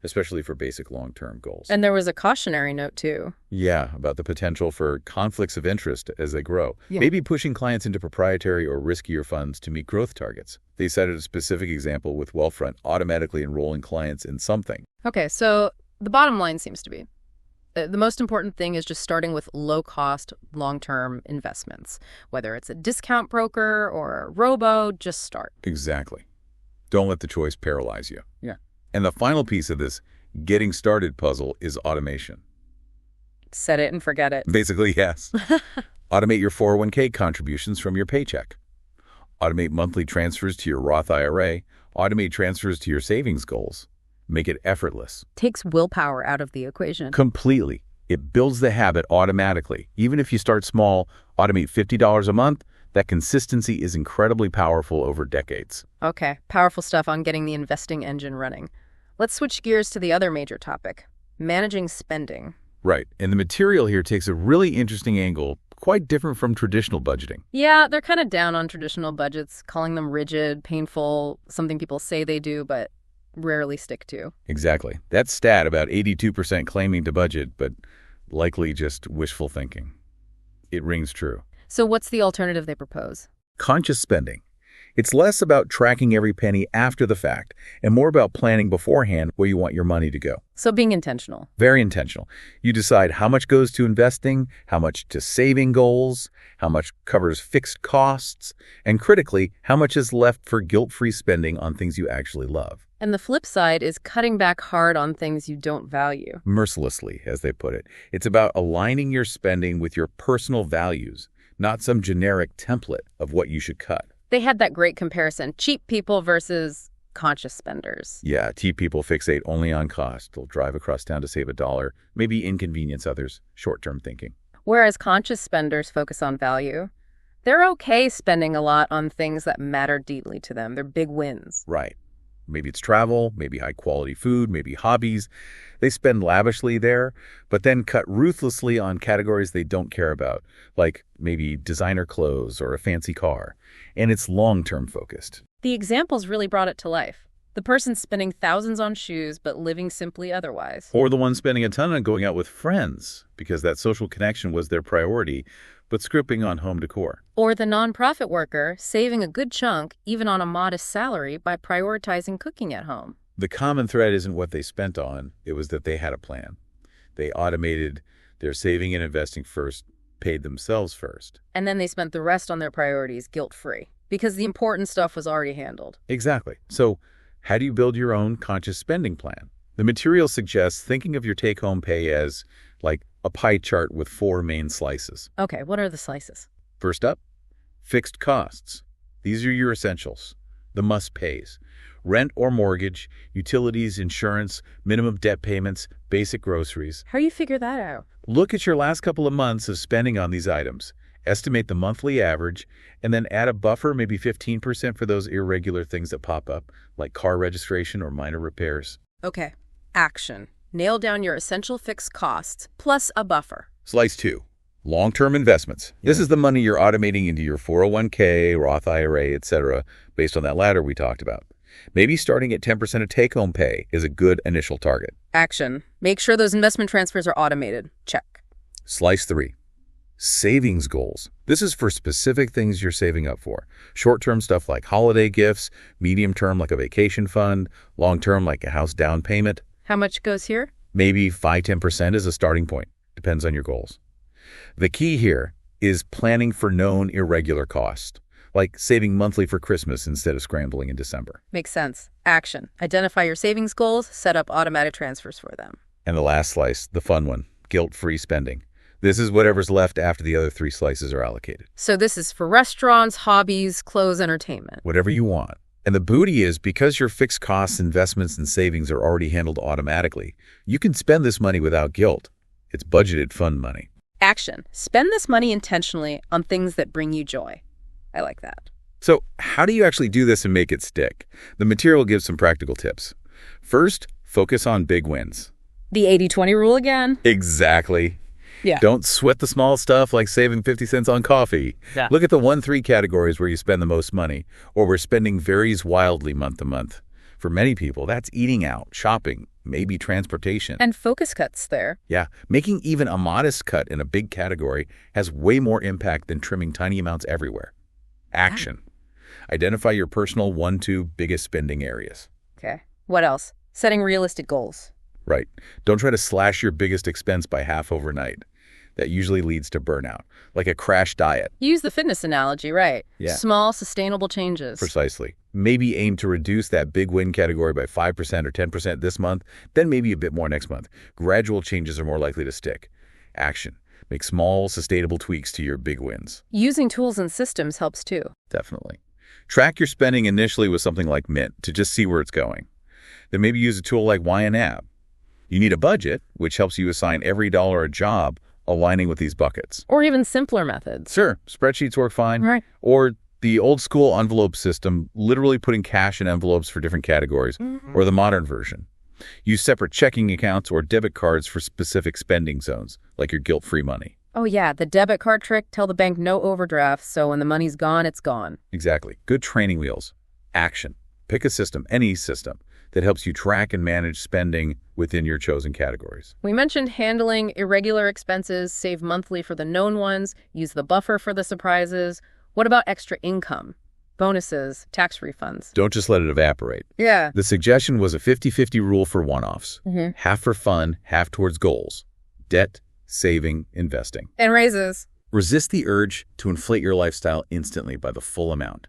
especially for basic long-term goals. And there was a cautionary note, too. Yeah, about the potential for conflicts of interest as they grow. Yeah. Maybe pushing clients into proprietary or riskier funds to meet growth targets. They cited a specific example with Wealthfront automatically enrolling clients in something. Okay, so the bottom line seems to be, the most important thing is just starting with low-cost, long-term investments. Whether it's a discount broker or a robo, just start. Exactly. Don't let the choice paralyze you. Yeah. And the final piece of this getting started puzzle is automation. Set it and forget it. Basically, yes. Automate your 401k contributions from your paycheck. Automate monthly transfers to your Roth IRA. Automate transfers to your savings goals. Make it effortless. Takes willpower out of the equation. Completely. It builds the habit automatically. Even if you start small, automate $50 a month, that consistency is incredibly powerful over decades. Okay, powerful stuff on getting the investing engine running. Let's switch gears to the other major topic, managing spending. Right, and the material here takes a really interesting angle, quite different from traditional budgeting. Yeah, they're kind of down on traditional budgets, calling them rigid, painful, something people say they do, but rarely stick to. Exactly. That stat about 82% claiming to budget, but likely just wishful thinking. It rings true. So what's the alternative they propose? Conscious spending. It's less about tracking every penny after the fact and more about planning beforehand where you want your money to go. So being intentional. Very intentional. You decide how much goes to investing, how much to saving goals, how much covers fixed costs, and critically, how much is left for guilt-free spending on things you actually love. And the flip side is cutting back hard on things you don't value. Mercilessly, as they put it. It's about aligning your spending with your personal values, not some generic template of what you should cut. They had that great comparison, cheap people versus conscious spenders. Yeah, cheap people fixate only on cost. They'll drive across town to save $1, maybe inconvenience others, short-term thinking. Whereas conscious spenders focus on value. They're okay spending a lot on things that matter deeply to them. They're big wins. Right. Maybe it's travel, maybe high-quality food, maybe hobbies. They spend lavishly there, but then cut ruthlessly on categories they don't care about, like maybe designer clothes or a fancy car. And it's long-term focused. The examples really brought it to life. The person spending thousands on shoes but living simply otherwise. Or the one spending a ton on going out with friends because that social connection was their priority, but scrimping on home decor. Or the nonprofit worker saving a good chunk, even on a modest salary, by prioritizing cooking at home. The common thread isn't what they spent on, it was that they had a plan. They automated their saving and investing first, paid themselves first. And then they spent the rest on their priorities guilt-free, because the important stuff was already handled. Exactly. So how do you build your own conscious spending plan? The material suggests thinking of your take-home pay as like a pie chart with 4 main slices. Okay, what are the slices? First up, fixed costs. These are your essentials, the must-pays. Rent or mortgage, utilities, insurance, minimum debt payments, basic groceries. How do you figure that out? Look at your last couple of months of spending on these items. Estimate the monthly average, and then add a buffer, maybe 15% for those irregular things that pop up, like car registration or minor repairs. Okay, action. Nail down your essential fixed costs, plus a buffer. Slice 2, long-term investments. This is the money you're automating into your 401k, Roth IRA, etc., based on that ladder we talked about. Maybe starting at 10% of take-home pay is a good initial target. Action. Make sure those investment transfers are automated. Check. Slice 3, savings goals. This is for specific things you're saving up for. Short-term stuff like holiday gifts, medium-term like a vacation fund, long-term like a house down payment. How much goes here? Maybe 5–10% is a starting point. Depends on your goals. The key here is planning for known irregular costs, like saving monthly for Christmas instead of scrambling in December. Makes sense. Action. Identify your savings goals, set up automatic transfers for them. And the last slice, the fun one, guilt-free spending. This is whatever's left after the other 3 slices are allocated. So this is for restaurants, hobbies, clothes, entertainment. Whatever you want. And the booty is, because your fixed costs, investments, and savings are already handled automatically, you can spend this money without guilt. It's budgeted fun money. Action. Spend this money intentionally on things that bring you joy. I like that. So how do you actually do this and make it stick? The material gives some practical tips. First, focus on big wins. The 80-20 rule again. Exactly. Yeah. Don't sweat the small stuff like saving 50 cents on coffee. Yeah. Look at the 1-3 categories where you spend the most money, or where spending varies wildly month to month. For many people, that's eating out, shopping, maybe transportation. And focus cuts there. Yeah, making even a modest cut in a big category has way more impact than trimming tiny amounts everywhere. Action. Identify your personal 1-2 biggest spending areas. Okay. What else? Setting realistic goals. Right. Don't try to slash your biggest expense by half overnight. That usually leads to burnout, like a crash diet. Use the fitness analogy, right? Yeah. Small, sustainable changes. Precisely. Maybe aim to reduce that big win category by 5% or 10% this month, then maybe a bit more next month. Gradual changes are more likely to stick. Action. Make small, sustainable tweaks to your big wins. Using tools and systems helps too. Definitely. Track your spending initially with something like Mint to just see where it's going. Then maybe use a tool like YNAB. You need a budget, which helps you assign every dollar a job, aligning with these buckets. Or even simpler methods. Sure, spreadsheets work fine. Right. Or the old school envelope system, literally putting cash in envelopes for different categories, or the modern version. Use separate checking accounts or debit cards for specific spending zones, like your guilt-free money. Oh yeah, the debit card trick, tell the bank no overdraft, so when the money's gone, it's gone. Exactly. Good training wheels. Action. Pick a system, any system, that helps you track and manage spending within your chosen categories. We mentioned handling irregular expenses, save monthly for the known ones, use the buffer for the surprises. What about extra income? bonuses, tax refunds. Don't just let it evaporate. Yeah. The suggestion was a 50-50 rule for one-offs. Half for fun, half towards goals. Debt, saving, investing. And raises. Resist the urge to inflate your lifestyle instantly by the full amount.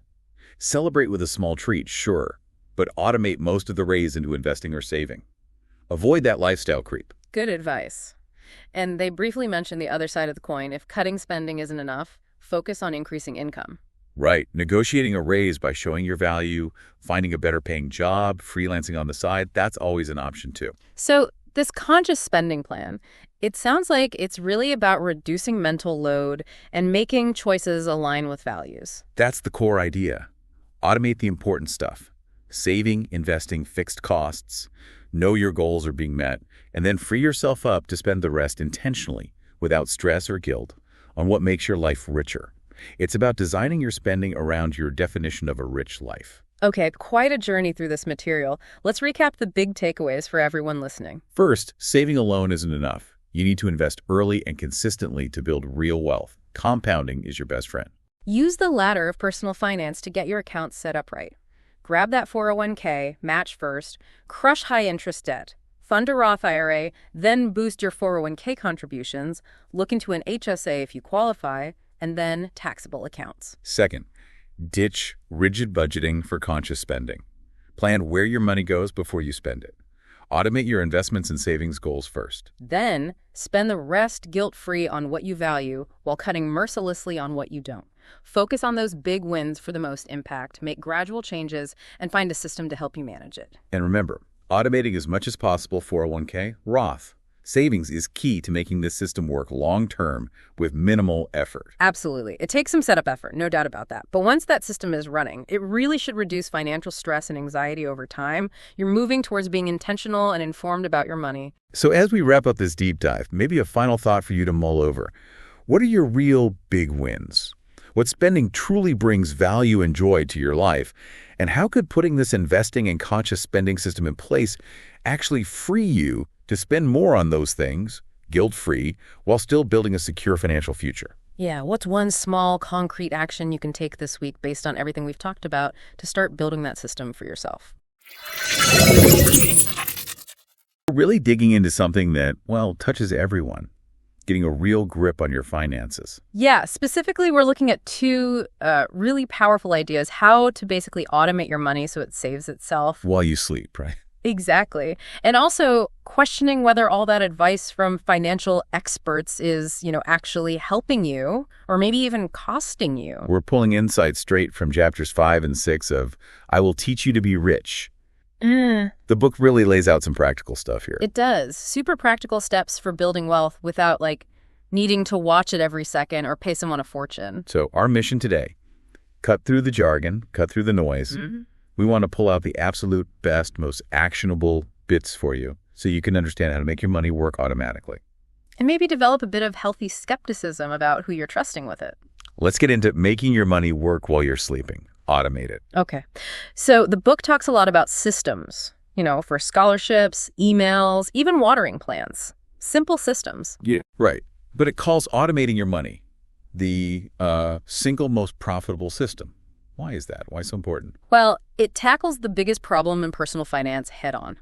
Celebrate with a small treat, sure, but automate most of the raise into investing or saving. Avoid that lifestyle creep. Good advice. And they briefly mentioned the other side of the coin. If cutting spending isn't enough, focus on increasing income. Right. Negotiating a raise by showing your value, finding a better paying job, freelancing on the side, that's always an option too. So this conscious spending plan, it sounds like it's really about reducing mental load and making choices align with values. That's the core idea. Automate the important stuff. Saving, investing, fixed costs. Know your goals are being met, and then free yourself up to spend the rest intentionally, without stress or guilt, on what makes your life richer. It's about designing your spending around your definition of a rich life. Okay, quite a journey through this material. Let's recap the big takeaways for everyone listening. First, saving alone isn't enough. You need to invest early and consistently to build real wealth. Compounding is your best friend. Use the ladder of personal finance to get your accounts set up right. Grab that 401k, match first, crush high-interest debt, fund a Roth IRA, then boost your 401k contributions, look into an HSA if you qualify, and then taxable accounts. Second, ditch rigid budgeting for conscious spending. Plan where your money goes before you spend it. Automate your investments and savings goals first. Then, spend the rest guilt-free on what you value while cutting mercilessly on what you don't. Focus on those big wins for the most impact, make gradual changes, and find a system to help you manage it. And remember, automating as much as possible 401k, Roth. Savings is key to making this system work long-term with minimal effort. Absolutely. It takes some setup effort, no doubt about that. But once that system is running, it really should reduce financial stress and anxiety over time. You're moving towards being intentional and informed about your money. So as we wrap up this deep dive, maybe a final thought for you to mull over. What are your real big wins? What spending truly brings value and joy to your life? And how could putting this investing and conscious spending system in place actually free you to spend more on those things, guilt-free, while still building a secure financial future? Yeah, what's one small, concrete action you can take this week based on everything we've talked about to start building that system for yourself? We're really digging into something that, well, touches everyone. Getting a real grip on your finances. Yeah, specifically, we're looking at two really powerful ideas, how to basically automate your money so it saves itself. While you sleep, right? Exactly. And also questioning whether all that advice from financial experts is, actually helping you or maybe even costing you. We're pulling insights straight from chapters 5 and 6 of I Will Teach You to Be Rich. The book really lays out some practical stuff here. It does. Super practical steps for building wealth without, needing to watch it every second or pay someone a fortune. So our mission today, cut through the jargon, cut through the noise. We want to pull out the absolute best, most actionable bits for you so you can understand how to make your money work automatically. And maybe develop a bit of healthy skepticism about who you're trusting with it. Let's get into making your money work while you're sleeping. Automate it. Okay. So the book talks a lot about systems, for scholarships, emails, even watering plans. Simple systems. Yeah, right. But it calls automating your money the single most profitable system. Why is that? Why so important? Well, it tackles the biggest problem in personal finance head on,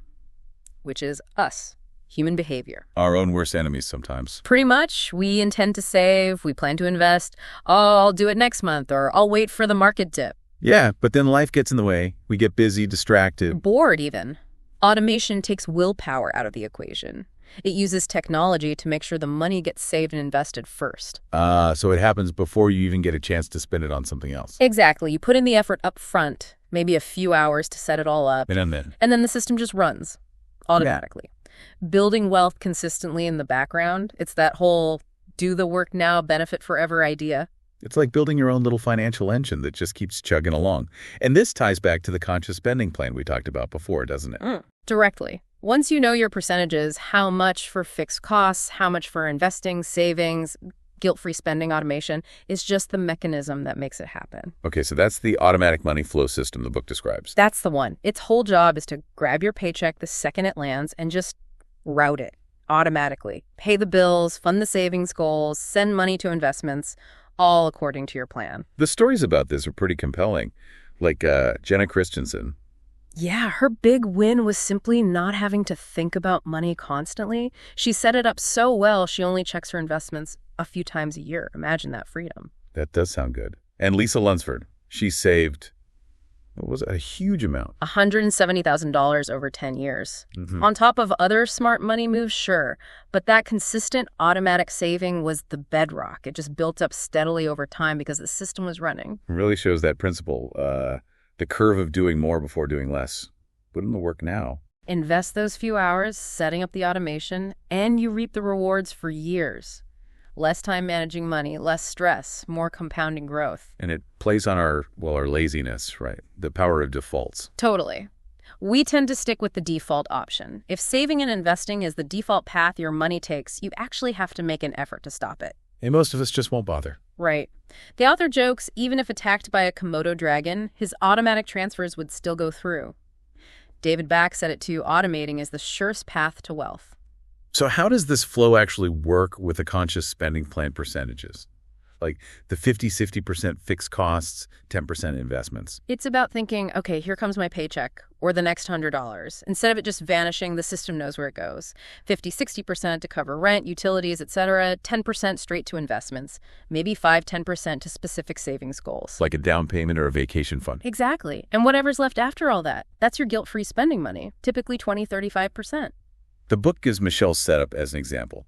which is us, human behavior. Our own worst enemies sometimes. Pretty much. We intend to save, we plan to invest. Oh, I'll do it next month, or I'll wait for the market dip. Yeah, but then life gets in the way. We get busy, distracted. Bored, even. Automation takes willpower out of the equation. It uses technology to make sure the money gets saved and invested first. So it happens before you even get a chance to spend it on something else. Exactly. You put in the effort up front, maybe a few hours to set it all up. And then the system just runs automatically. Yeah. Building wealth consistently in the background, it's that whole do the work now, benefit forever idea. It's like building your own little financial engine that just keeps chugging along. And this ties back to the conscious spending plan we talked about before, doesn't it? Directly. Once you know your percentages, how much for fixed costs, how much for investing, savings, guilt-free spending automation is just the mechanism that makes it happen. Okay, so that's the automatic money flow system the book describes. That's the one. Its whole job is to grab your paycheck the second it lands and just route it automatically. Pay the bills, fund the savings goals, send money to investments, all according to your plan. The stories about this are pretty compelling, like Jenna Christensen. Yeah, her big win was simply not having to think about money constantly. She set it up so well, she only checks her investments a few times a year. Imagine that freedom. That does sound good. And Lisa Lunsford, she saved, what was it, a huge amount? $170,000 over 10 years. On top of other smart money moves, sure. But that consistent automatic saving was the bedrock. It just built up steadily over time because the system was running. It really shows that principle, the curve of doing more before doing less. Put in the work now. Invest those few hours setting up the automation, and you reap the rewards for years. Less time managing money, less stress, more compounding growth. And it plays on our laziness, right? The power of defaults. Totally. We tend to stick with the default option. If saving and investing is the default path your money takes, you actually have to make an effort to stop it. And most of us just won't bother. Right. The author jokes even if attacked by a Komodo dragon, his automatic transfers would still go through. David Back said it too, automating is the surest path to wealth. So how does this flow actually work with the conscious spending plan percentages? Like the 50% fixed costs, 10% investments. It's about thinking, okay, here comes my paycheck or the next $100. Instead of it just vanishing, the system knows where it goes. 50-60% to cover rent, utilities, etc. 10% straight to investments. Maybe 5-10% to specific savings goals. Like a down payment or a vacation fund. Exactly. And whatever's left after all that, that's your guilt-free spending money, typically 20-35%. The book gives Michelle's setup as an example.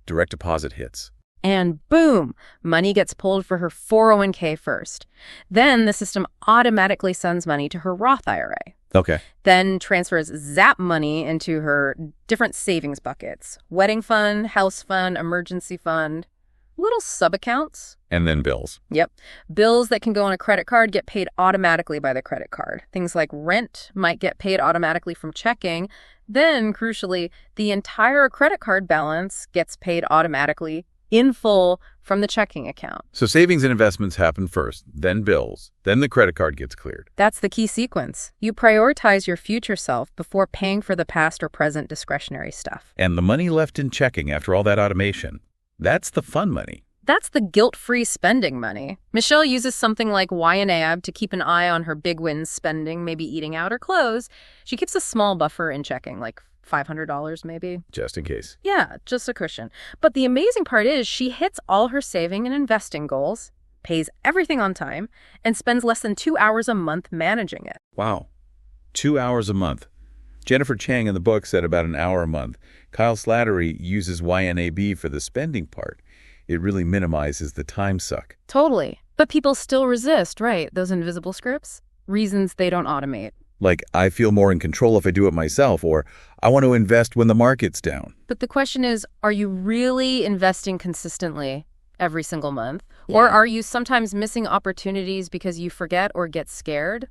Direct deposit hits. And boom, money gets pulled for her 401k first. Then the system automatically sends money to her Roth IRA. Okay. Then transfers zap money into her different savings buckets. Wedding fund, house fund, emergency fund, little sub-accounts. And then bills. Yep. Bills that can go on a credit card get paid automatically by the credit card. Things like rent might get paid automatically from checking. Then, crucially, the entire credit card balance gets paid automatically in full from the checking account. So savings and investments happen first, then bills, then the credit card gets cleared. That's the key sequence. You prioritize your future self before paying for the past or present discretionary stuff. And the money left in checking after all that automation, that's the fun money. That's the guilt-free spending money. Michelle uses something like YNAB to keep an eye on her big wins spending, maybe eating out or clothes. She keeps a small buffer in checking, like $500 maybe. Just in case. Yeah, just a cushion. But the amazing part is she hits all her saving and investing goals, pays everything on time, and spends less than 2 hours a month managing it. Wow. 2 hours a month. Jennifer Chang in the book said about an hour a month. Kyle Slattery uses YNAB for the spending part. It really minimizes the time suck. Totally. But people still resist, right? Those invisible scripts? Reasons they don't automate. Like, I feel more in control if I do it myself, or I want to invest when the market's down. But the question is, are you really investing consistently every single month? Yeah. Or are you sometimes missing opportunities because you forget or get scared?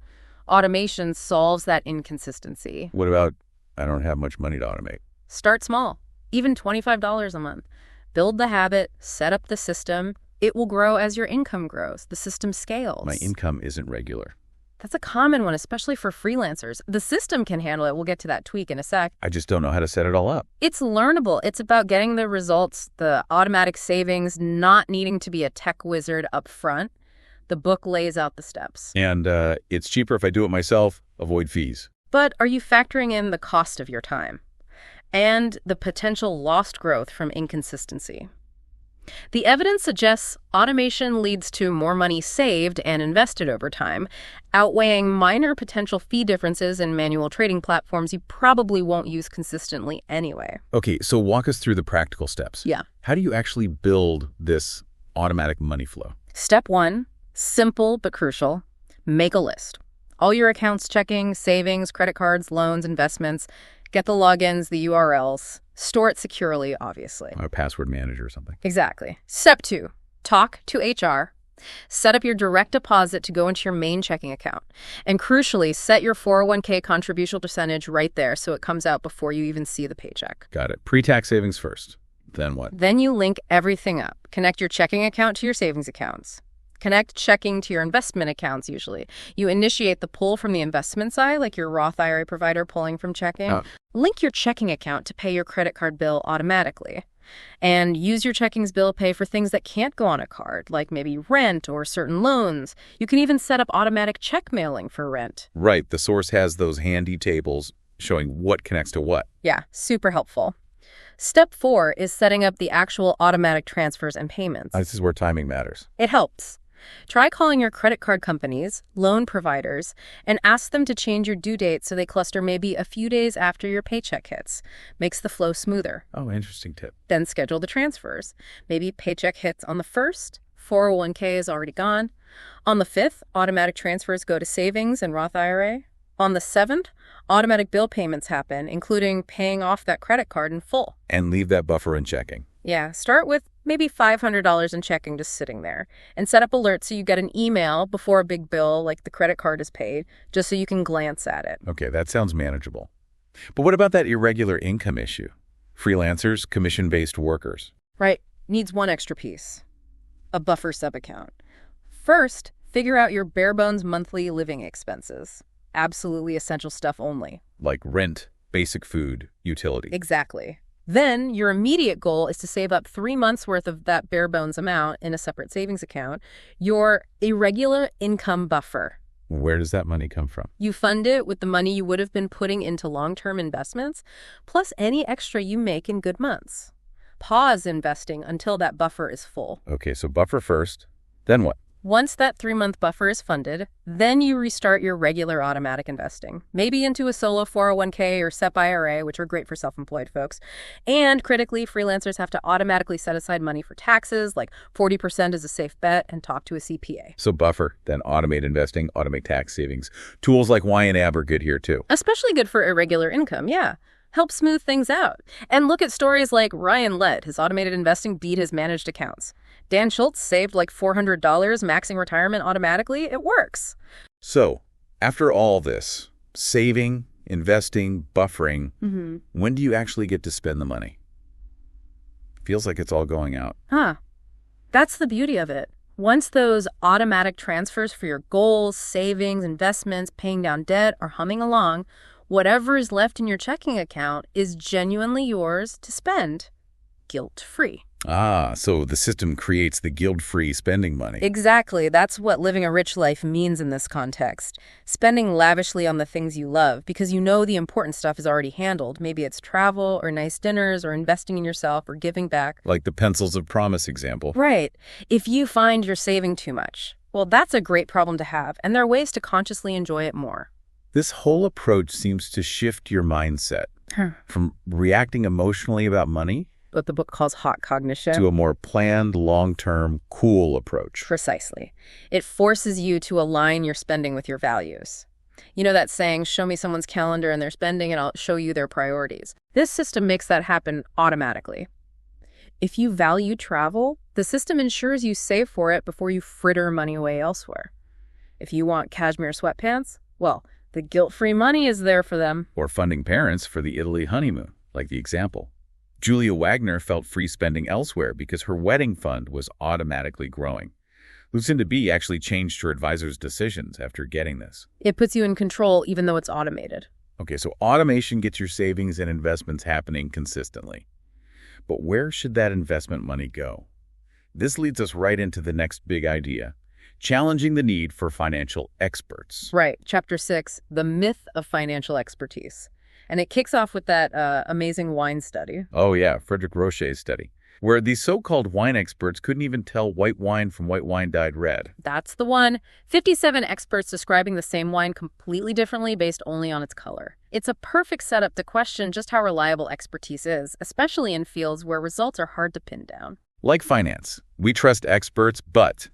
Automation solves that inconsistency. What about, I don't have much money to automate? Start small, even $25 a month. Build the habit, set up the system. It will grow as your income grows. The system scales. My income isn't regular. That's a common one, especially for freelancers. The system can handle it. We'll get to that tweak in a sec. I just don't know how to set it all up. It's learnable. It's about getting the results, the automatic savings, not needing to be a tech wizard up front. The book lays out the steps. And it's cheaper if I do it myself. Avoid fees. But are you factoring in the cost of your time and the potential lost growth from inconsistency? The evidence suggests automation leads to more money saved and invested over time, outweighing minor potential fee differences in manual trading platforms you probably won't use consistently anyway. Okay, so walk us through the practical steps. Yeah. How do you actually build this automatic money flow? Step 1, simple but crucial, make a list. All your accounts, checking, savings, credit cards, loans, investments. Get the logins, the URLs. Store it securely, obviously. A password manager or something. Exactly. Step 2, talk to HR. Set up your direct deposit to go into your main checking account. And crucially, set your 401k contribution percentage right there so it comes out before you even see the paycheck. Got it. Pre-tax savings first. Then what? Then you link everything up. Connect your checking account to your savings accounts. Connect checking to your investment accounts usually. You initiate the pull from the investment side, like your Roth IRA provider pulling from checking. Link your checking account to pay your credit card bill automatically. And use your checking's bill pay for things that can't go on a card, like maybe rent or certain loans. You can even set up automatic check mailing for rent. Right, the source has those handy tables showing what connects to what. Yeah, super helpful. Step 4 is setting up the actual automatic transfers and payments. This is where timing matters. It helps. Try calling your credit card companies, loan providers, and ask them to change your due date so they cluster maybe a few days after your paycheck hits. Makes the flow smoother. Oh, interesting tip. Then schedule the transfers. Maybe paycheck hits on the 1st, 401k is already gone. On the 5th, automatic transfers go to savings and Roth IRA. On the 7th, automatic bill payments happen, including paying off that credit card in full. And leave that buffer in checking. Yeah, start with maybe $500 in checking just sitting there, and set up alerts so you get an email before a big bill like the credit card is paid, just so you can glance at it. Okay, that sounds manageable. But what about that irregular income issue? Freelancers, commission-based workers. Right, needs one extra piece. A buffer sub-account. First, figure out your bare-bones monthly living expenses. Absolutely essential stuff only. Like rent, basic food, utility. Exactly. Then your immediate goal is to save up 3 months worth of that bare bones amount in a separate savings account, your irregular income buffer. Where does that money come from? You fund it with the money you would have been putting into long-term investments, plus any extra you make in good months. Pause investing until that buffer is full. Okay, so buffer first, then what? Once that 3-month buffer is funded, then you restart your regular automatic investing, maybe into a solo 401k or SEP IRA, which are great for self-employed folks. And critically, freelancers have to automatically set aside money for taxes, like 40% is a safe bet, and talk to a CPA. So buffer, then automate investing, automate tax savings. Tools like YNAB are good here too. Especially good for irregular income, yeah. Help smooth things out. And look at stories like Ryan Lett. His automated investing beat his managed accounts. Dan Schultz saved like $400, maxing retirement automatically. It works. So, after all this, saving, investing, buffering, when do you actually get to spend the money? Feels like it's all going out. That's the beauty of it. Once those automatic transfers for your goals, savings, investments, paying down debt are humming along, whatever is left in your checking account is genuinely yours to spend, guilt-free. So the system creates the guilt-free spending money. Exactly. That's what living a rich life means in this context. Spending lavishly on the things you love because you know the important stuff is already handled. Maybe it's travel or nice dinners or investing in yourself or giving back. Like the pencils of promise example. Right. If you find you're saving too much, well, that's a great problem to have, and there are ways to consciously enjoy it more. This whole approach seems to shift your mindset from reacting emotionally about money, what the book calls hot cognition, to a more planned, long-term, cool approach. Precisely. It forces you to align your spending with your values. You know that saying, show me someone's calendar and their spending and I'll show you their priorities. This system makes that happen automatically. If you value travel, the system ensures you save for it before you fritter money away elsewhere. If you want cashmere sweatpants, well, the guilt-free money is there for them. Or funding parents for the Italy honeymoon, like the example. Julia Wagner felt free spending elsewhere because her wedding fund was automatically growing. Lucinda B. actually changed her advisor's decisions after getting this. It puts you in control even though it's automated. Okay, so automation gets your savings and investments happening consistently. But where should that investment money go? This leads us right into the next big idea. Challenging the need for financial experts. Right. Chapter 6, The Myth of Financial Expertise. And it kicks off with that amazing wine study. Oh, yeah, Frederic Rocher's study, where these so-called wine experts couldn't even tell white wine from white wine dyed red. That's the one. 57 experts describing the same wine completely differently based only on its color. It's a perfect setup to question just how reliable expertise is, especially in fields where results are hard to pin down. Like finance, we trust experts, but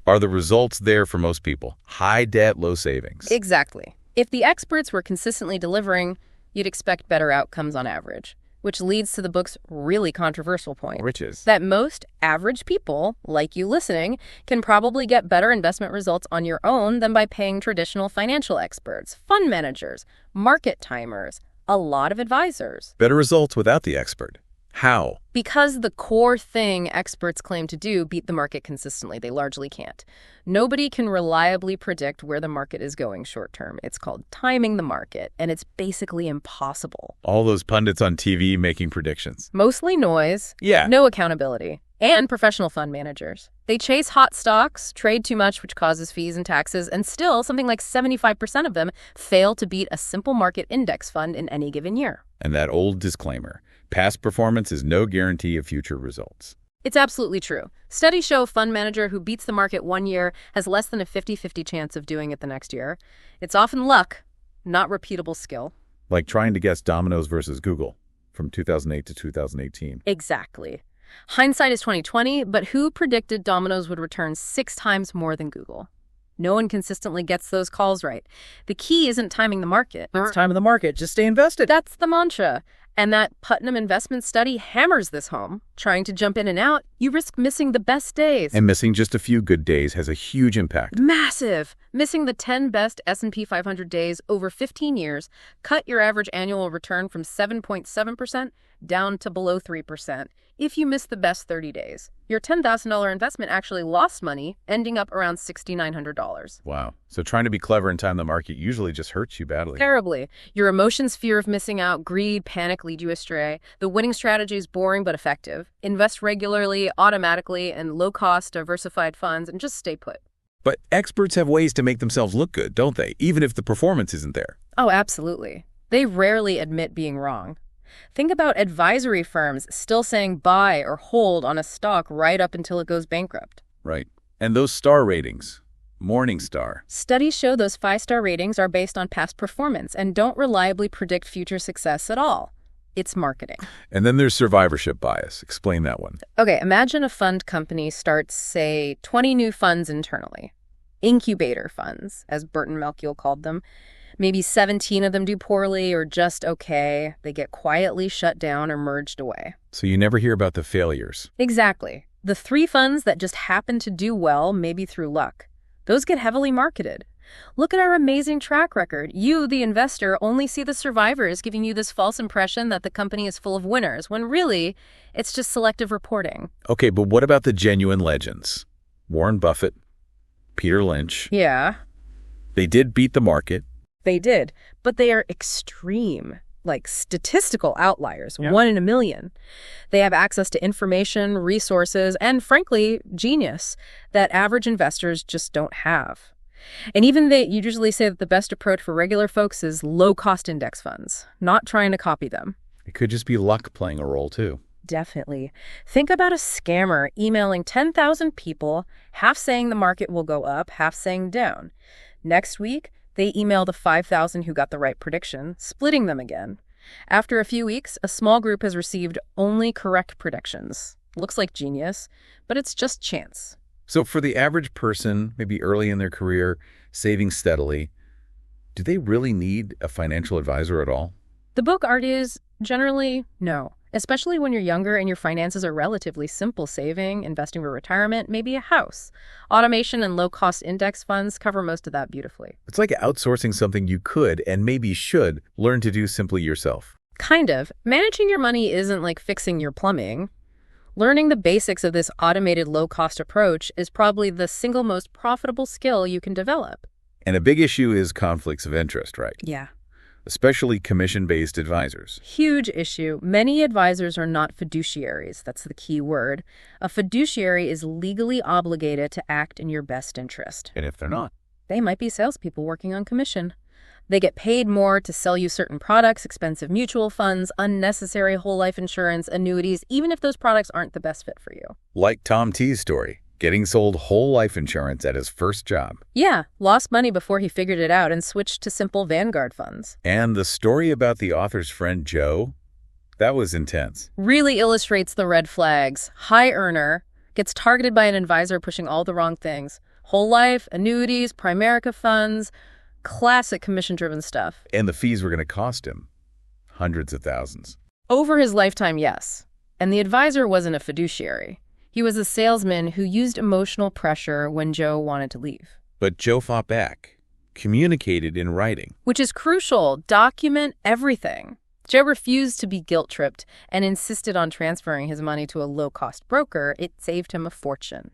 are the results there for most people? High debt, low savings. Exactly. If the experts were consistently delivering, you'd expect better outcomes on average, which leads to the book's really controversial point. Which is? That most average people, like you listening, can probably get better investment results on your own than by paying traditional financial experts, fund managers, market timers, a lot of advisors. Better results without the expert. How? Because the core thing experts claim to do, beat the market consistently, they largely can't. Nobody can reliably predict where the market is going short term. It's called timing the market, and it's basically impossible. All those pundits on TV making predictions. Mostly noise, Yeah. no accountability, and professional fund managers. They chase hot stocks, trade too much, which causes fees and taxes, and still something like 75% of them fail to beat a simple market index fund in any given year. And that old disclaimer, past performance is no guarantee of future results. It's absolutely true. Studies show a fund manager who beats the market one year has less than a 50-50 chance of doing it the next year. It's often luck, not repeatable skill. Like trying to guess Domino's versus Google from 2008 to 2018. Exactly. Hindsight is 20/20, but who predicted Domino's would return 6 times more than Google? No one consistently gets those calls right. The key isn't timing the market. It's time of the market. Just stay invested. That's the mantra. And that Putnam investment study hammers this home. Trying to jump in and out, you risk missing the best days. And missing just a few good days has a huge impact. Massive. Missing the 10 best S&P 500 days over 15 years cut your average annual return from 7.7% down to below 3%. If you miss the best 30 days, your $10,000 investment actually lost money, ending up around $6,900. Wow. So trying to be clever and time the market usually just hurts you badly. Terribly. Your emotions, fear of missing out, greed, panic lead you astray. The winning strategy is boring but effective. Invest regularly, automatically, in low-cost, diversified funds, and just stay put. But experts have ways to make themselves look good, don't they? Even if the performance isn't there. Oh, absolutely. They rarely admit being wrong. Think about advisory firms still saying buy or hold on a stock right up until it goes bankrupt. Right. And those star ratings. Morningstar. Studies show those 5-star ratings are based on past performance and don't reliably predict future success at all. It's marketing. And then there's survivorship bias. Explain that one. Okay, imagine a fund company starts, say, 20 new funds internally. Incubator funds, as Burton Malkiel called them. Maybe 17 of them do poorly or just okay. They get quietly shut down or merged away. So you never hear about the failures. Exactly. The 3 funds that just happen to do well, maybe through luck, those get heavily marketed. Look at our amazing track record. You, the investor, only see the survivors, giving you this false impression that the company is full of winners, when really, it's just selective reporting. Okay, but what about the genuine legends? Warren Buffett, Peter Lynch. Yeah, They did beat the market. they did, but they are extreme, like statistical outliers, Yeah. 1 in a million. They have access to information, resources, and frankly, genius that average investors just don't have. And even they usually say that the best approach for regular folks is low-cost index funds, not trying to copy them. It could just be luck playing a role, too. Definitely. Think about a scammer emailing 10,000 people, half saying the market will go up, half saying down. Next week, they email the 5,000 who got the right prediction, splitting them again. After a few weeks, a small group has received only correct predictions. Looks like genius, but it's just chance. So for the average person, maybe early in their career, saving steadily, do they really need a financial advisor at all? The book argues generally no, especially when you're younger and your finances are relatively simple: saving, investing for retirement, maybe a house. Automation and low-cost index funds cover most of that beautifully. It's like outsourcing something you could and maybe should learn to do simply yourself. Kind of. Managing your money isn't like fixing your plumbing. Learning the basics of this automated low-cost approach is probably the single most profitable skill you can develop. And a big issue is conflicts of interest, right? Yeah. Especially commission-based advisors. Huge issue. Many advisors are not fiduciaries. That's the key word. A fiduciary is legally obligated to act in your best interest. And if they're not? They might be salespeople working on commission. They get paid more to sell you certain products, expensive mutual funds, unnecessary whole life insurance, annuities, even if those products aren't the best fit for you. Like Tom T's story, getting sold whole life insurance at his first job. Yeah, lost money before he figured it out and switched to simple Vanguard funds. And the story about the author's friend Joe, that was intense. Really illustrates the red flags. High earner, gets targeted by an advisor pushing all the wrong things. Whole life, annuities, Primerica funds, classic commission-driven stuff. And the fees were going to cost him hundreds of thousands. Over his lifetime, yes. And the advisor wasn't a fiduciary. He was a salesman who used emotional pressure when Joe wanted to leave. But Joe fought back, communicated in writing. Which is crucial. Document everything. Joe refused to be guilt-tripped and insisted on transferring his money to a low-cost broker. It saved him a fortune.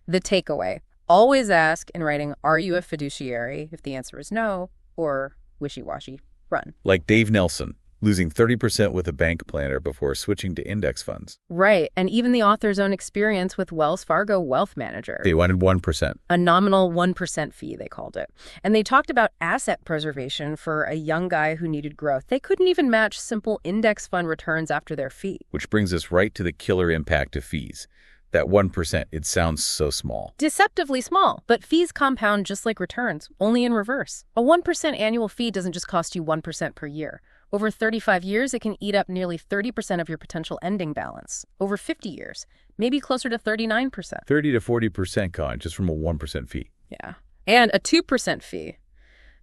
The takeaway: always ask in writing, are you a fiduciary? If the answer is no, or wishy-washy, run. Like Dave Nelson, losing 30% with a bank planner before switching to index funds. Right, and even the author's own experience with Wells Fargo Wealth Manager. They wanted 1%. A nominal 1% fee, they called it. And they talked about asset preservation for a young guy who needed growth. They couldn't even match simple index fund returns after their fee. Which brings us right to the killer impact of fees. That 1%, it sounds so small. Deceptively small, but fees compound just like returns, only in reverse. A 1% annual fee doesn't just cost you 1% per year. Over 35 years, it can eat up nearly 30% of your potential ending balance. Over 50 years, maybe closer to 39%. 30 to 40% gone just from a 1% fee. Yeah. And a 2% fee.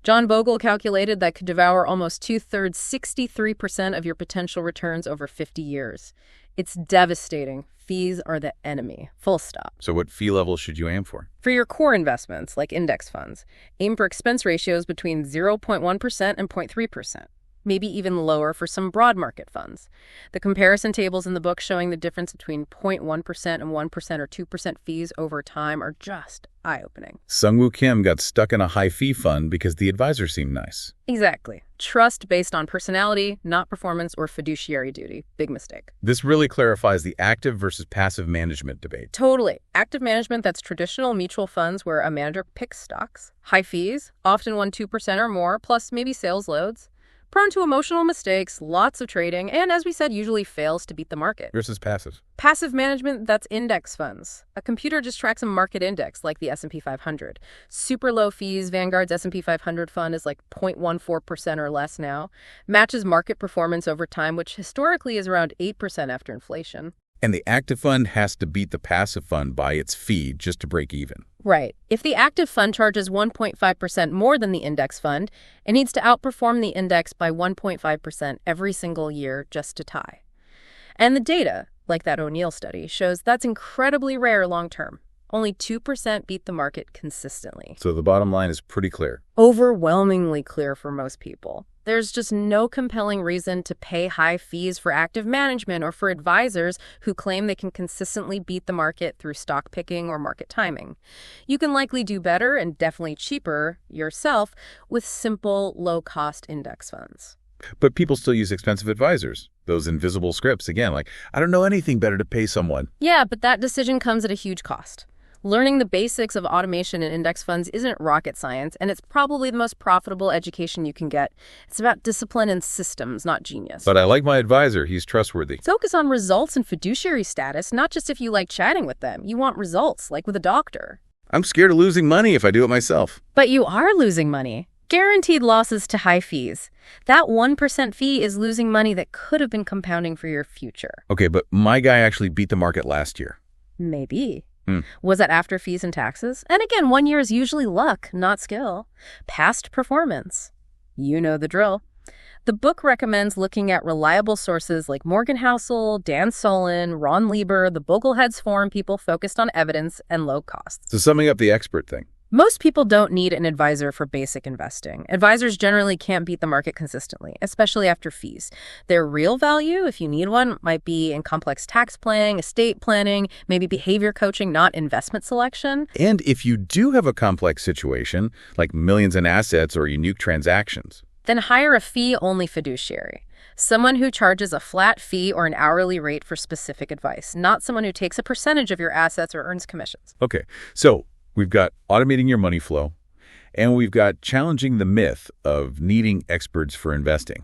John Bogle calculated that could devour almost 2/3, 63% of your potential returns over 50 years. It's devastating. Fees are the enemy. Full stop. So what fee level should you aim for? For your core investments, like index funds, aim for expense ratios between 0.1% and 0.3%. Maybe even lower for some broad market funds. The comparison tables in the book showing the difference between 0.1% and 1% or 2% fees over time are just eye-opening. Sungwoo Kim got stuck in a high-fee fund because the advisor seemed nice. Exactly. Trust based on personality, not performance or fiduciary duty. Big mistake. This really clarifies the active versus passive management debate. Totally. Active management, that's traditional mutual funds where a manager picks stocks. High fees, often 1-2% or more, plus maybe sales loads. Prone to emotional mistakes, lots of trading, and as we said, usually fails to beat the market. Versus passive. Passive management, that's index funds. A computer just tracks a market index like the S&P 500. Super low fees. Vanguard's S&P 500 fund is like 0.14% or less now. Matches market performance over time, which historically is around 8% after inflation. And the active fund has to beat the passive fund by its fee just to break even. Right. If the active fund charges 1.5% more than the index fund, it needs to outperform the index by 1.5% every single year just to tie. And the data, like that O'Neill study, shows that's incredibly rare long term. Only 2% beat the market consistently. So the bottom line is pretty clear. Overwhelmingly clear for most people. There's just no compelling reason to pay high fees for active management or for advisors who claim they can consistently beat the market through stock picking or market timing. You can likely do better and definitely cheaper yourself with simple, low-cost index funds. But people still use expensive advisors. Those invisible scripts, again, like, I don't know anything better to pay someone. Yeah, but that decision comes at a huge cost. Learning the basics of automation in index funds isn't rocket science, and it's probably the most profitable education you can get. It's about discipline and systems, not genius. But I like my advisor. He's trustworthy. Focus on results and fiduciary status, not just if you like chatting with them. You want results, like with a doctor. I'm scared of losing money if I do it myself. But you are losing money. Guaranteed losses to high fees. That 1% fee is losing money that could have been compounding for your future. Okay, but my guy actually beat the market last year. Maybe. Was that after fees and taxes? And again, 1 year is usually luck, not skill. Past performance. You know the drill. The book recommends looking at reliable sources like Morgan Housel, Dan Solon, Ron Lieber, the Bogleheads Forum, people focused on evidence and low costs. So summing up the expert thing. Most people don't need an advisor for basic investing. Advisors generally can't beat the market consistently, especially after fees. Their real value, if you need one, might be in complex tax planning, estate planning, maybe behavior coaching, not investment selection. And if you do have a complex situation, like millions in assets or unique transactions, then hire a fee-only fiduciary. Someone who charges a flat fee or an hourly rate for specific advice, not someone who takes a percentage of your assets or earns commissions. Okay, so we've got automating your money flow, and we've got challenging the myth of needing experts for investing.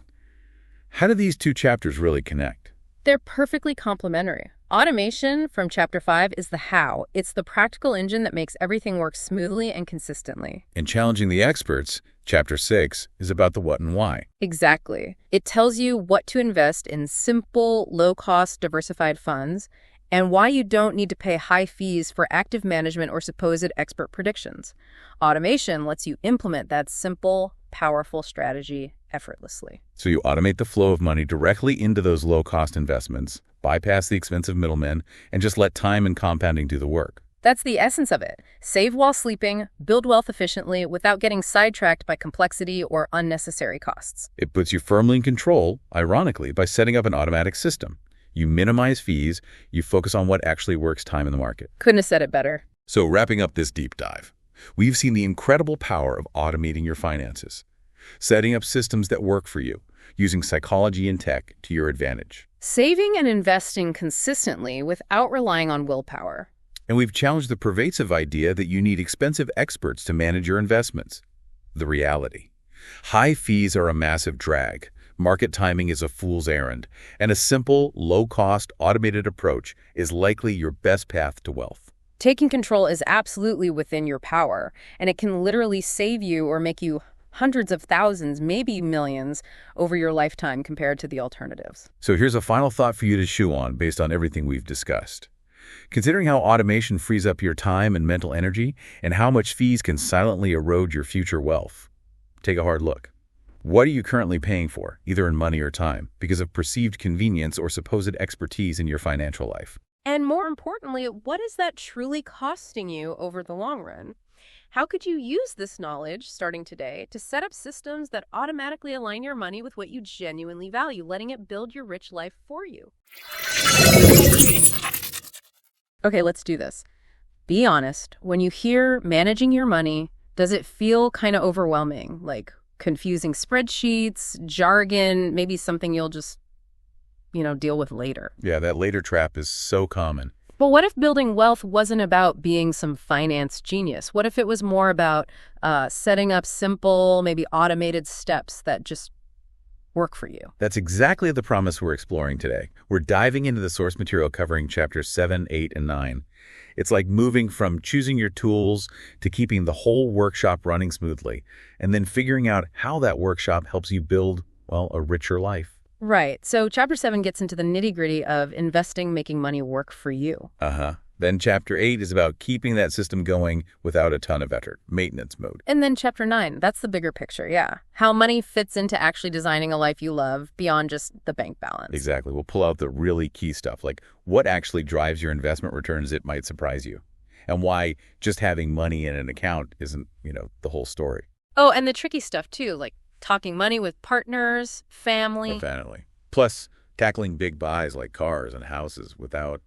How do these two chapters really connect? They're perfectly complementary. Automation from Chapter 5 is the how. It's the practical engine that makes everything work smoothly and consistently. And challenging the experts, Chapter 6, is about the what and why. Exactly. It tells you what to invest in simple, low-cost, diversified funds, and why you don't need to pay high fees for active management or supposed expert predictions. Automation lets you implement that simple, powerful strategy effortlessly. So you automate the flow of money directly into those low-cost investments, bypass the expensive middlemen, and just let time and compounding do the work. That's the essence of it. Save while sleeping, build wealth efficiently without getting sidetracked by complexity or unnecessary costs. It puts you firmly in control, ironically, by setting up an automatic system. You minimize fees, you focus on what actually works time in the market. Couldn't have said it better. So wrapping up this deep dive, we've seen the incredible power of automating your finances, setting up systems that work for you, using psychology and tech to your advantage. Saving and investing consistently without relying on willpower. And we've challenged the pervasive idea that you need expensive experts to manage your investments. The reality: high fees are a massive drag, market timing is a fool's errand, and a simple, low-cost, automated approach is likely your best path to wealth. Taking control is absolutely within your power, and it can literally save you or make you hundreds of thousands, maybe millions, over your lifetime compared to the alternatives. So here's a final thought for you to chew on based on everything we've discussed. Considering how automation frees up your time and mental energy, and how much fees can silently erode your future wealth, take a hard look. What are you currently paying for, either in money or time, because of perceived convenience or supposed expertise in your financial life? And more importantly, what is that truly costing you over the long run? How could you use this knowledge, starting today, to set up systems that automatically align your money with what you genuinely value, letting it build your rich life for you? Okay, let's do this. Be honest. When you hear managing your money, does it feel kind of overwhelming? Like confusing spreadsheets, jargon, maybe something you'll just, deal with later? Yeah, that later trap is so common. But what if building wealth wasn't about being some finance genius? What if it was more about setting up simple, maybe automated steps that just work for you? That's exactly the promise we're exploring today. We're diving into the source material covering chapters 7, 8, and 9. It's like moving from choosing your tools to keeping the whole workshop running smoothly, and then figuring out how that workshop helps you build, a richer life. Right. So chapter 7 gets into the nitty-gritty of investing, making money work for you. Then chapter 8 is about keeping that system going without a ton of effort, maintenance mode. And then chapter 9, that's the bigger picture, yeah. How money fits into actually designing a life you love beyond just the bank balance. Exactly. We'll pull out the really key stuff, like what actually drives your investment returns. It might surprise you. And why just having money in an account isn't, the whole story. Oh, and the tricky stuff too, like talking money with partners, family. Plus, tackling big buys like cars and houses without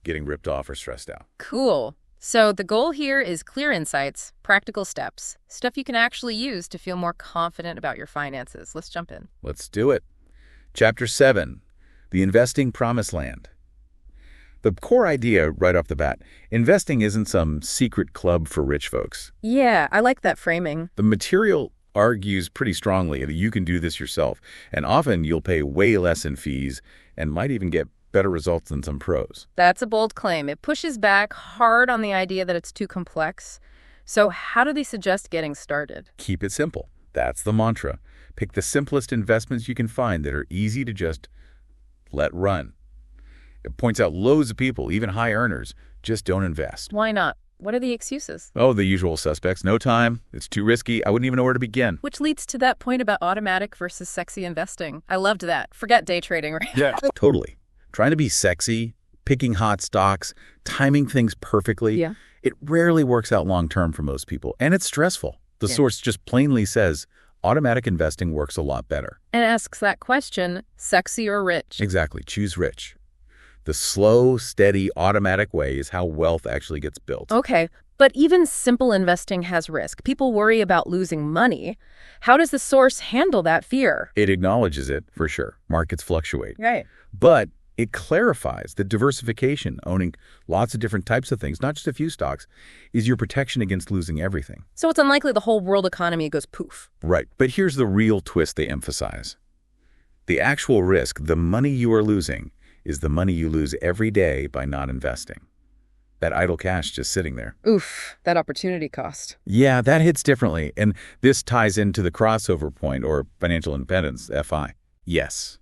getting ripped off or stressed out. Cool. So the goal here is clear insights, practical steps, stuff you can actually use to feel more confident about your finances. Let's jump in. Let's do it. Chapter 7, The Investing Promised Land. The core idea right off the bat: investing isn't some secret club for rich folks. Yeah, I like that framing. The material argues pretty strongly that you can do this yourself, and often you'll pay way less in fees and might even get better results than some pros. That's a bold claim. It pushes back hard on the idea that it's too complex. So how do they suggest getting started? Keep it simple. That's the mantra. Pick the simplest investments you can find that are easy to just let run. It points out loads of people, even high earners, just don't invest. Why not? What are the excuses? Oh, the usual suspects. No time. It's too risky. I wouldn't even know where to begin. Which leads to that point about automatic versus sexy investing. I loved that. Forget day trading, right? Yeah, totally. Trying to be sexy, picking hot stocks, timing things perfectly. Yeah. It rarely works out long-term for most people, and it's stressful. The source just plainly says automatic investing works a lot better. And asks that question, sexy or rich? Exactly. Choose rich. The slow, steady, automatic way is how wealth actually gets built. Okay, but even simple investing has risk. People worry about losing money. How does the source handle that fear? It acknowledges it, for sure. Markets fluctuate. Right. But it clarifies that diversification, owning lots of different types of things, not just a few stocks, is your protection against losing everything. So it's unlikely the whole world economy goes poof. Right. But here's the real twist they emphasize. The actual risk, the money you are losing, is the money you lose every day by not investing. That idle cash just sitting there. Oof, that opportunity cost. Yeah, that hits differently. And this ties into the crossover point, or financial independence, FI. Yes,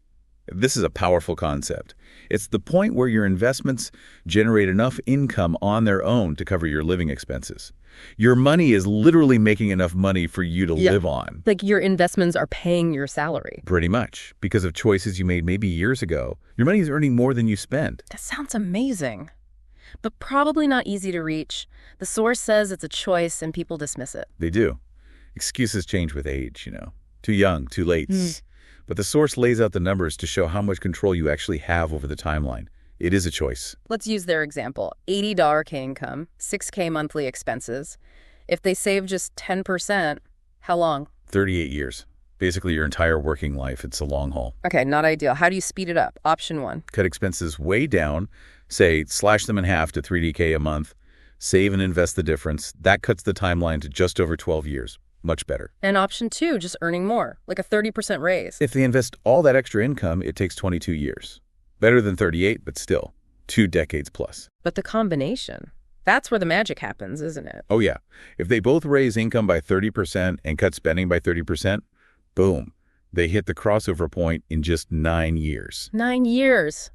this is a powerful concept. It's the point where your investments generate enough income on their own to cover your living expenses. Your money is literally making enough money for you to live on. Like your investments are paying your salary. Pretty much. Because of choices you made maybe years ago, your money is earning more than you spend. That sounds amazing. but probably not easy to reach. The source says it's a choice and people dismiss it. They do. Excuses change with age, Too young, too late. But the source lays out the numbers to show how much control you actually have over the timeline. It is a choice. Let's use their example. $80K income, $6K monthly expenses. If they save just 10%, how long? 38 years. Basically your entire working life. It's a long haul. Okay, not ideal. How do you speed it up? Option 1. Cut expenses way down. Say, slash them in half to $3K a month. Save and invest the difference. That cuts the timeline to just over 12 years. Much better. And option 2, just earning more, like a 30% raise. If they invest all that extra income, it takes 22 years. Better than 38, but still 2 decades plus. But the combination, that's where the magic happens, isn't it? Oh yeah. If they both raise income by 30% and cut spending by 30%, boom, they hit the crossover point in just 9 years. 9 years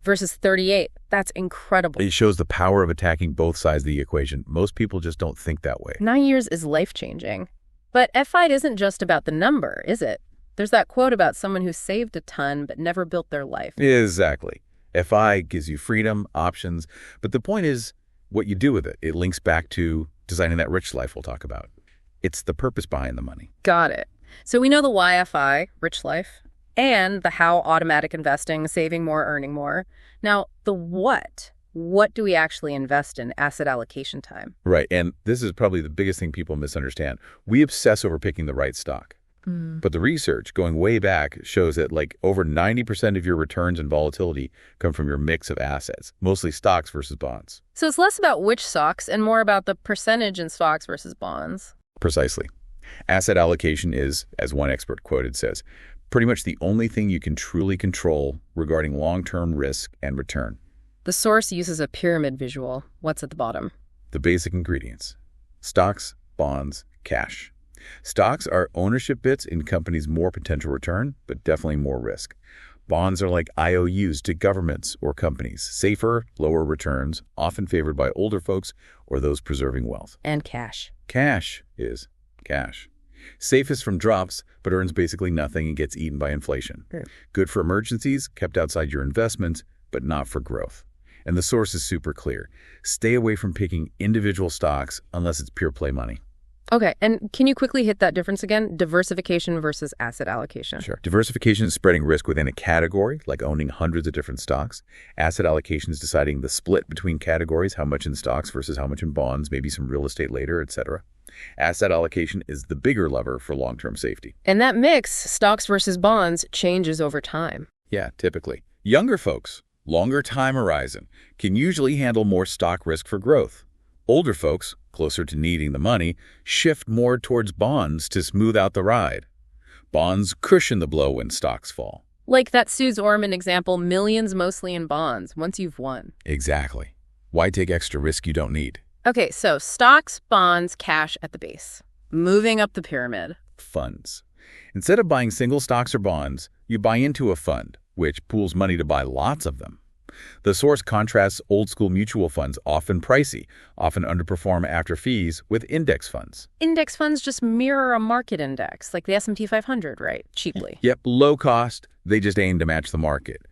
versus 38. That's incredible. It shows the power of attacking both sides of the equation. Most people just don't think that way. 9 years is life-changing. But FI isn't just about the number, is it? There's that quote about someone who saved a ton but never built their life. Exactly. FI gives you freedom, options, but the point is what you do with it. It links back to designing that rich life we'll talk about. It's the purpose behind the money. Got it. So we know the why FI, rich life, and the how, automatic investing, saving more, earning more. Now, the what. What do we actually invest in? Asset allocation time. Right, and this is probably the biggest thing people misunderstand. We obsess over picking the right stock. But the research, going way back, shows that over 90% of your returns and volatility come from your mix of assets, mostly stocks versus bonds. So it's less about which stocks and more about the percentage in stocks versus bonds. Precisely. Asset allocation is, as one expert quoted says, pretty much the only thing you can truly control regarding long-term risk and return. The source uses a pyramid visual. What's at the bottom? The basic ingredients: stocks, bonds, cash. Stocks are ownership bits in companies' more potential return, but definitely more risk. Bonds are like IOUs to governments or companies, safer, lower returns, often favored by older folks or those preserving wealth. And cash. Cash is cash. Safest from drops, but earns basically nothing and gets eaten by inflation. Good for emergencies, kept outside your investments, but not for growth. And the source is super clear. Stay away from picking individual stocks unless it's pure play money. Okay, and can you quickly hit that difference again? Diversification versus asset allocation. Sure. Diversification is spreading risk within a category, like owning hundreds of different stocks. Asset allocation is deciding the split between categories, how much in stocks versus how much in bonds, maybe some real estate later, etc. Asset allocation is the bigger lever for long-term safety. And that mix, stocks versus bonds, changes over time. Yeah, typically. Younger folks, longer time horizon, can usually handle more stock risk for growth. Older folks, closer to needing the money, shift more towards bonds to smooth out the ride. Bonds cushion the blow when stocks fall. Like that Suze Orman example, millions mostly in bonds, once you've won. Exactly. Why take extra risk you don't need? Okay, so stocks, bonds, cash at the base. Moving up the pyramid. Funds. Instead of buying single stocks or bonds, you buy into a fund, which pools money to buy lots of them. The source contrasts old-school mutual funds, often pricey, often underperform after fees, with index funds. Index funds just mirror a market index, like the S&P 500, right? Cheaply. Yep, low cost. They just aim to match the market.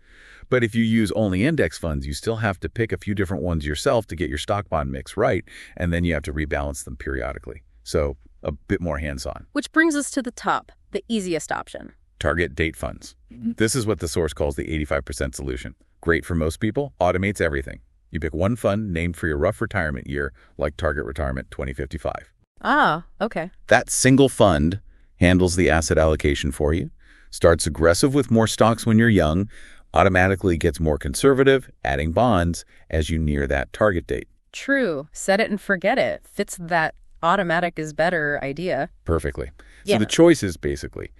But if you use only index funds, you still have to pick a few different ones yourself to get your stock-bond mix right, and then you have to rebalance them periodically. So a bit more hands-on. Which brings us to the top, the easiest option. Target date funds. This is what the source calls the 85% solution. Great for most people, automates everything. You pick one fund named for your rough retirement year, like Target Retirement 2055. Ah, okay. That single fund handles the asset allocation for you, starts aggressive with more stocks when you're young, automatically gets more conservative, adding bonds as you near that target date. True. Set it and forget it. Fits that automatic is better idea. Perfectly. Yeah. So the choice is basically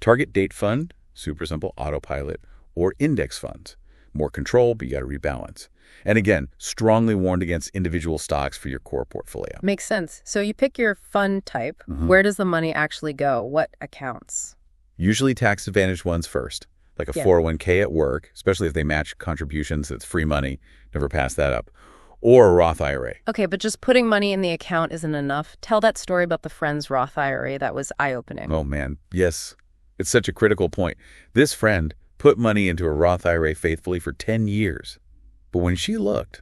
target date fund, super simple, autopilot, or index funds. More control, but you got to rebalance. And again, strongly warned against individual stocks for your core portfolio. Makes sense. So you pick your fund type. Where does the money actually go? What accounts? Usually tax-advantaged ones first, like a 401k at work, especially if they match contributions, that's free money. Never pass that up. Or a Roth IRA. Okay, but just putting money in the account isn't enough. Tell that story about the friend's Roth IRA. That was eye-opening. Oh, man. Yes. It's such a critical point. This friend put money into a Roth IRA faithfully for 10 years. But when she looked,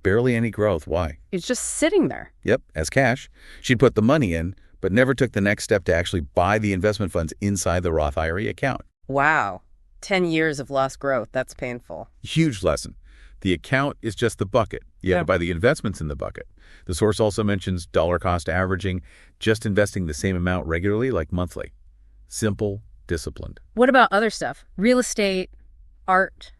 barely any growth. Why? It's just sitting there. Yep, as cash. She'd put the money in, but never took the next step to actually buy the investment funds inside the Roth IRA account. Wow. 10 years of lost growth. That's painful. Huge lesson. The account is just the bucket. You have to buy the investments in the bucket. The source also mentions dollar cost averaging, just investing the same amount regularly, like monthly. Simple, disciplined. What about other stuff? Real estate, art,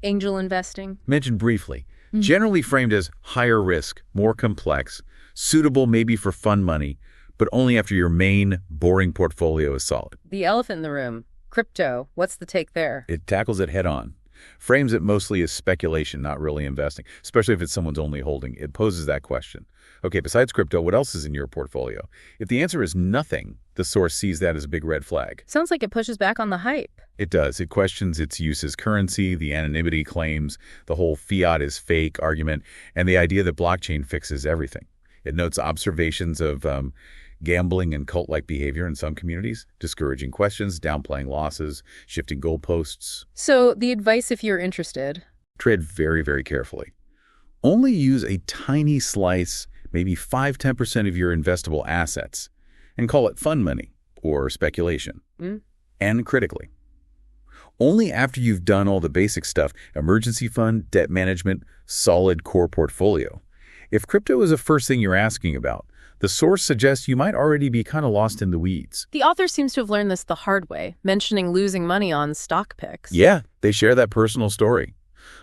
angel investing? Mentioned briefly. Generally framed as higher risk, more complex, suitable maybe for fun money, but only after your main, boring portfolio is solid. The elephant in the room. Crypto. What's the take there? It tackles it head on. Frames it mostly as speculation, not really investing, especially if it's someone's only holding. It poses that question. Okay, besides crypto, what else is in your portfolio? If the answer is nothing, the source sees that as a big red flag. Sounds like it pushes back on the hype. It does. It questions its use as currency, the anonymity claims, the whole fiat is fake argument, and the idea that blockchain fixes everything. It notes observations of gambling and cult-like behavior in some communities, discouraging questions, downplaying losses, shifting goalposts. So the advice, if you're interested, Tread very, very carefully. Only use a tiny slice, maybe 5–10% of your investable assets, and call it fun money or speculation. And critically, only after you've done all the basic stuff, emergency fund, debt management, solid core portfolio. If crypto is the first thing you're asking about, the source suggests you might already be kind of lost in the weeds. The author seems to have learned this the hard way, mentioning losing money on stock picks. Yeah, they share that personal story.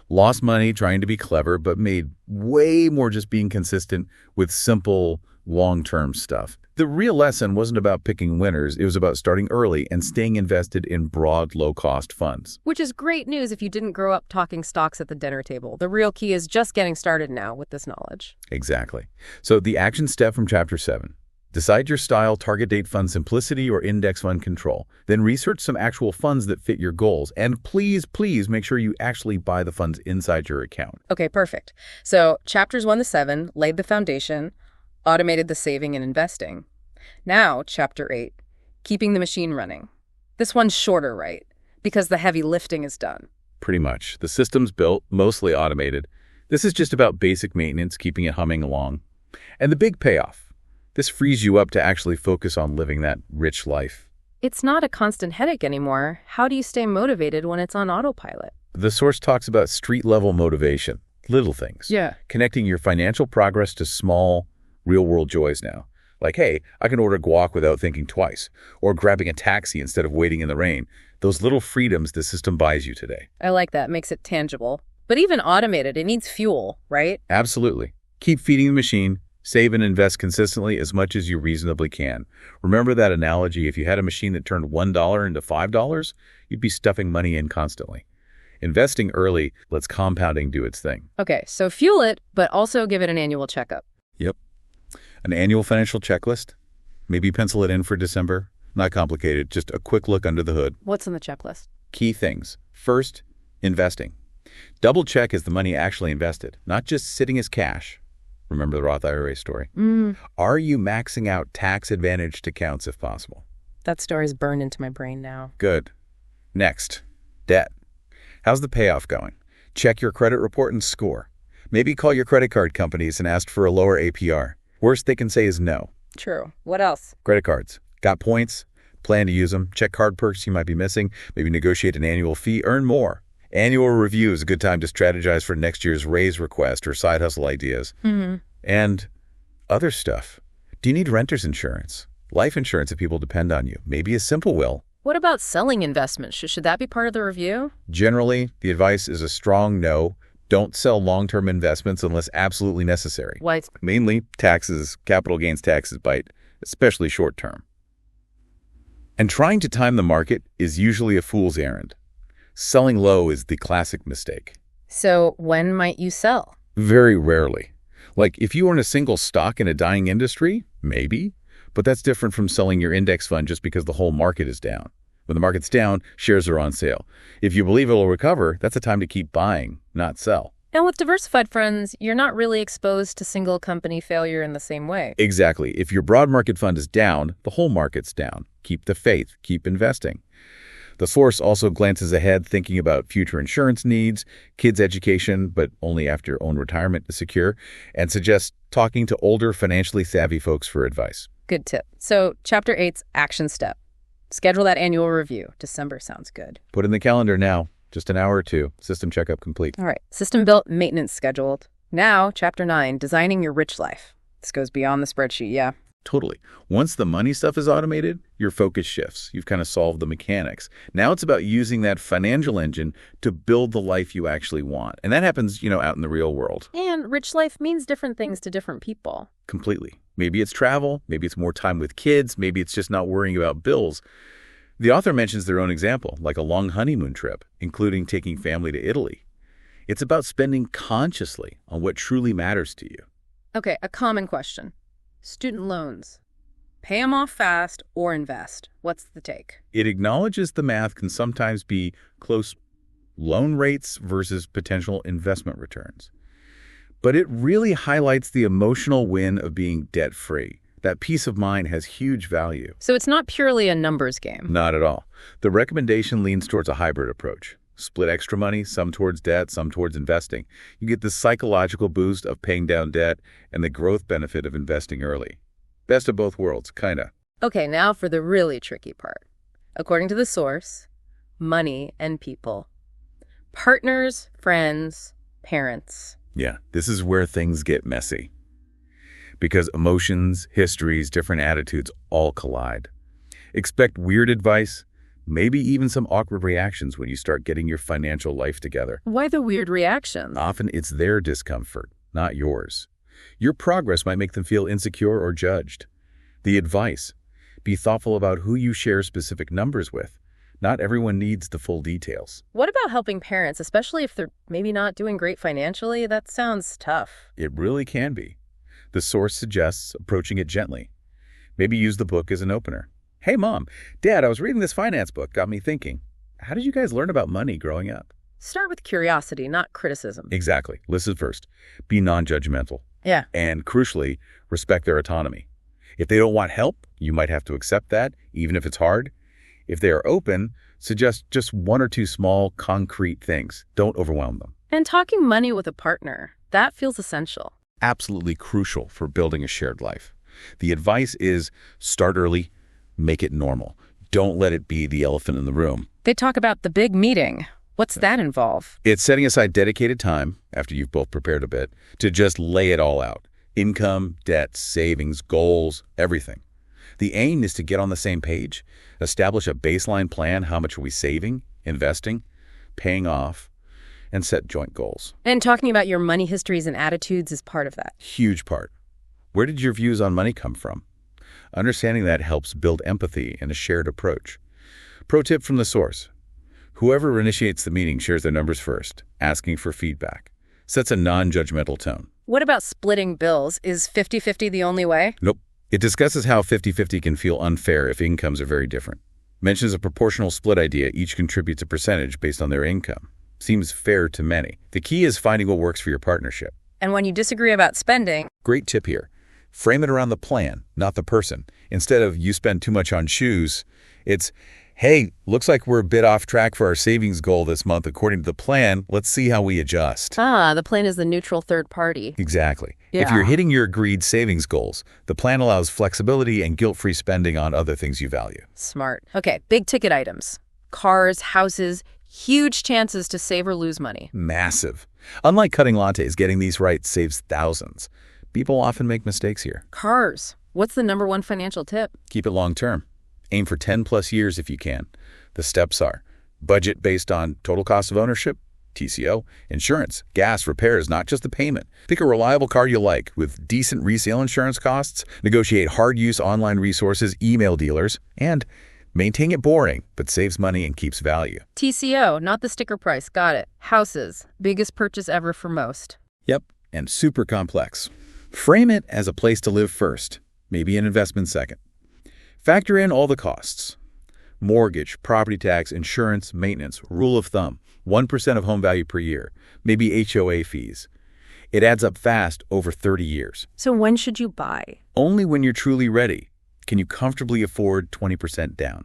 Lost money trying to be clever, but made way more just being consistent with simple, long-term stuff. The real lesson wasn't about picking winners. It was about starting early and staying invested in broad, low-cost funds. Which is great news if you didn't grow up talking stocks at the dinner table. The real key is just getting started now with this knowledge. Exactly. So the action step from Chapter 7. Decide your style, target date fund simplicity, or index fund control. Then research some actual funds that fit your goals. And please, please make sure you actually buy the funds inside your account. Okay, perfect. So chapters 1 to 7 laid the foundation, automated the saving and investing. Now, chapter 8, keeping the machine running. This one's shorter, right? Because the heavy lifting is done. Pretty much. The system's built, mostly automated. This is just about basic maintenance, keeping it humming along. And the big payoff. This frees you up to actually focus on living that rich life. It's not a constant headache anymore. How do you stay motivated when it's on autopilot? The source talks about street-level motivation, little things. Yeah. Connecting your financial progress to small, real-world joys now. Like, hey, I can order guac without thinking twice, or grabbing a taxi instead of waiting in the rain. Those little freedoms the system buys you today. I like that. Makes it tangible. But even automated, it needs fuel, right? Absolutely. Keep feeding the machine. Save and invest consistently as much as you reasonably can. Remember that analogy. If you had a machine that turned $1 into $5, you'd be stuffing money in constantly. Investing early lets compounding do its thing. Okay, so fuel it, but also give it an annual checkup. Yep. An annual financial checklist. Maybe pencil it in for December. Not complicated, just a quick look under the hood. What's on the checklist? Key things. First, investing. Double check is the money actually invested, not just sitting as cash. Remember the Roth IRA story. Are you maxing out tax-advantaged accounts if possible? That story's burned into my brain now. Good. Next, debt. How's the payoff going? Check your credit report and score. Maybe call your credit card companies and ask for a lower APR. Worst they can say is no. True. What else? Credit cards. Got points? Plan to use them. Check card perks you might be missing. Maybe negotiate an annual fee. Earn more. Annual review is a good time to strategize for next year's raise request or side hustle ideas. And other stuff. Do you need renter's insurance? Life insurance if people depend on you. Maybe a simple will. What about selling investments? Should that be part of the review? Generally, the advice is a strong no. Don't sell long-term investments unless absolutely necessary. Why? Mainly, taxes, capital gains taxes bite, especially short-term. And trying to time the market is usually a fool's errand. Selling low is the classic mistake. So when might you sell? Very rarely. Like if you own a single stock in a dying industry, maybe. But that's different from selling your index fund just because the whole market is down. When the market's down, shares are on sale. If you believe it will recover, that's a time to keep buying, not sell. And with diversified funds, you're not really exposed to single company failure in the same way. Exactly. If your broad market fund is down, the whole market's down. Keep the faith. Keep investing. The source also glances ahead, thinking about future insurance needs, kids' education, but only after your own retirement is secure, and suggests talking to older, financially savvy folks for advice. Good tip. So, Chapter 8's action step. Schedule that annual review. December sounds good. Put in the calendar now. Just an hour or two. System checkup complete. All right. System built, maintenance scheduled. Now, Chapter 9, designing your rich life. This goes beyond the spreadsheet, yeah. Totally. Once the money stuff is automated, your focus shifts. You've kind of solved the mechanics. Now it's about using that financial engine to build the life you actually want. And that happens, out in the real world. And rich life means different things to different people. Completely. Maybe it's travel. Maybe it's more time with kids. Maybe it's just not worrying about bills. The author mentions their own example, like a long honeymoon trip, including taking family to Italy. It's about spending consciously on what truly matters to you. Okay, a common question. Student loans. Pay them off fast or invest. What's the take? It acknowledges the math can sometimes be close loan rates versus potential investment returns. But it really highlights the emotional win of being debt-free. That peace of mind has huge value. So it's not purely a numbers game. Not at all. The recommendation leans towards a hybrid approach. Split extra money, some towards debt, some towards investing. You get the psychological boost of paying down debt and the growth benefit of investing early. Best of both worlds, kinda. Okay, now for the really tricky part. According to the source, money and people. Partners, friends, parents. Yeah, this is where things get messy. Because emotions, histories, different attitudes all collide. Expect weird advice, maybe even some awkward reactions when you start getting your financial life together. Why the weird reactions? Often it's their discomfort, not yours. Your progress might make them feel insecure or judged. The advice: be thoughtful about who you share specific numbers with. Not everyone needs the full details. What about helping parents, especially if they're maybe not doing great financially? That sounds tough. It really can be. The source suggests approaching it gently. Maybe use the book as an opener. Hey, Mom, Dad, I was reading this finance book. Got me thinking. How did you guys learn about money growing up? Start with curiosity, not criticism. Exactly. Listen first. Be non-judgmental. Yeah. And crucially, respect their autonomy. If they don't want help, you might have to accept that, even if it's hard. If they are open, suggest just one or two small, concrete things. Don't overwhelm them. And talking money with a partner, that feels essential. Absolutely crucial for building a shared life. The advice is start early, make it normal. Don't let it be the elephant in the room. They talk about the big meeting. What's that involve? It's setting aside dedicated time, after you've both prepared a bit, to just lay it all out. Income, debt, savings, goals, everything. The aim is to get on the same page, establish a baseline plan. How much are we saving, investing, paying off, and set joint goals. And talking about your money histories and attitudes is part of that. Huge part. Where did your views on money come from? Understanding that helps build empathy and a shared approach. Pro tip from the source: whoever initiates the meeting shares their numbers first, asking for feedback. Sets a non-judgmental tone. What about splitting bills? Is 50-50 the only way? Nope. It discusses how 50-50 can feel unfair if incomes are very different. Mentions a proportional split idea. Each contributes a percentage based on their income. Seems fair to many. The key is finding what works for your partnership. And when you disagree about spending... Great tip here. Frame it around the plan, not the person. Instead of you spend too much on shoes, it's, hey, looks like we're a bit off track for our savings goal this month according to the plan. Let's see how we adjust. The plan is the neutral third party. Exactly. Yeah. If you're hitting your agreed savings goals, the plan allows flexibility and guilt-free spending on other things you value. Smart. Okay, big ticket items. Cars, houses, huge chances to save or lose money. Massive. Unlike cutting lattes, getting these right saves thousands. People often make mistakes here. Cars. What's the #1 financial tip? Keep it long-term. Aim for 10+ years if you can. The steps are: budget based on total cost of ownership, TCO, insurance, gas, repairs, not just the payment. Pick a reliable car you like with decent resale insurance costs, negotiate hard-use online resources, email dealers, and maintain it boring, but saves money and keeps value. TCO, not the sticker price. Got it. Houses. Biggest purchase ever for most. Yep, and super complex. Frame it as a place to live first, maybe an investment second. Factor in all the costs. Mortgage, property tax, insurance, maintenance. Rule of thumb, 1% of home value per year, maybe HOA fees. It adds up fast over 30 years. So when should you buy? Only when you're truly ready. Can you comfortably afford 20% down?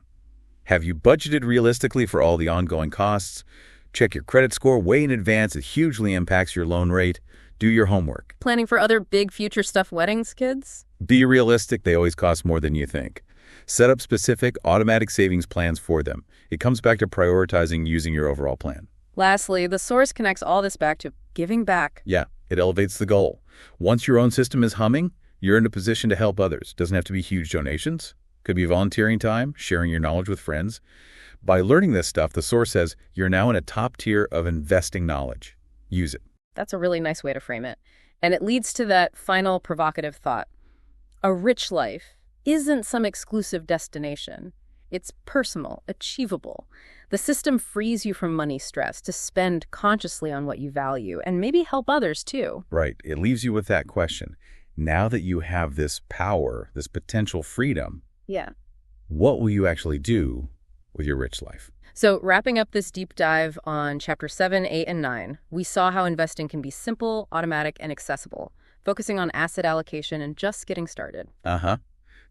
Have you budgeted realistically for all the ongoing costs? Check your credit score way in advance. It hugely impacts your loan rate. Do your homework. Planning for other big future stuff weddings, kids? Be realistic. They always cost more than you think. Set up specific, automatic savings plans for them. It comes back to prioritizing using your overall plan. Lastly, the source connects all this back to giving back. Yeah, it elevates the goal. Once your own system is humming, you're in a position to help others. Doesn't have to be huge donations. Could be volunteering time, sharing your knowledge with friends. By learning this stuff, the source says you're now in a top tier of investing knowledge. Use it. That's a really nice way to frame it. And it leads to that final provocative thought. A rich life isn't some exclusive destination. It's personal, achievable. The system frees you from money stress to spend consciously on what you value and maybe help others too. Right. It leaves you with that question. Now that you have this power, this potential freedom, what will you actually do with your rich life? So wrapping up this deep dive on Chapter 7, 8, and 9, we saw how investing can be simple, automatic, and accessible, focusing on asset allocation and just getting started.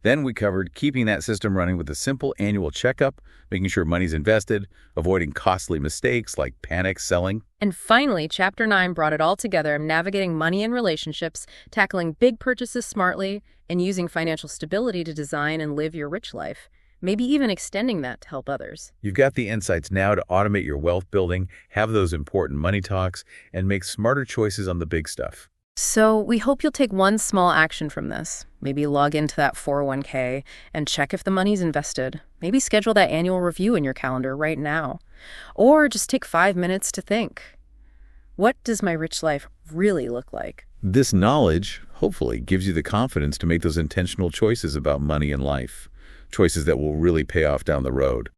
Then we covered keeping that system running with a simple annual checkup, making sure money's invested, avoiding costly mistakes like panic selling. And finally, Chapter 9 brought it all together, navigating money and relationships, tackling big purchases smartly, and using financial stability to design and live your rich life. Maybe even extending that to help others. You've got the insights now to automate your wealth building, have those important money talks, and make smarter choices on the big stuff. So we hope you'll take one small action from this. Maybe log into that 401k and check if the money's invested. Maybe schedule that annual review in your calendar right now. Or just take 5 minutes to think. What does my rich life really look like? This knowledge, hopefully, gives you the confidence to make those intentional choices about money and life. Choices that will really pay off down the road.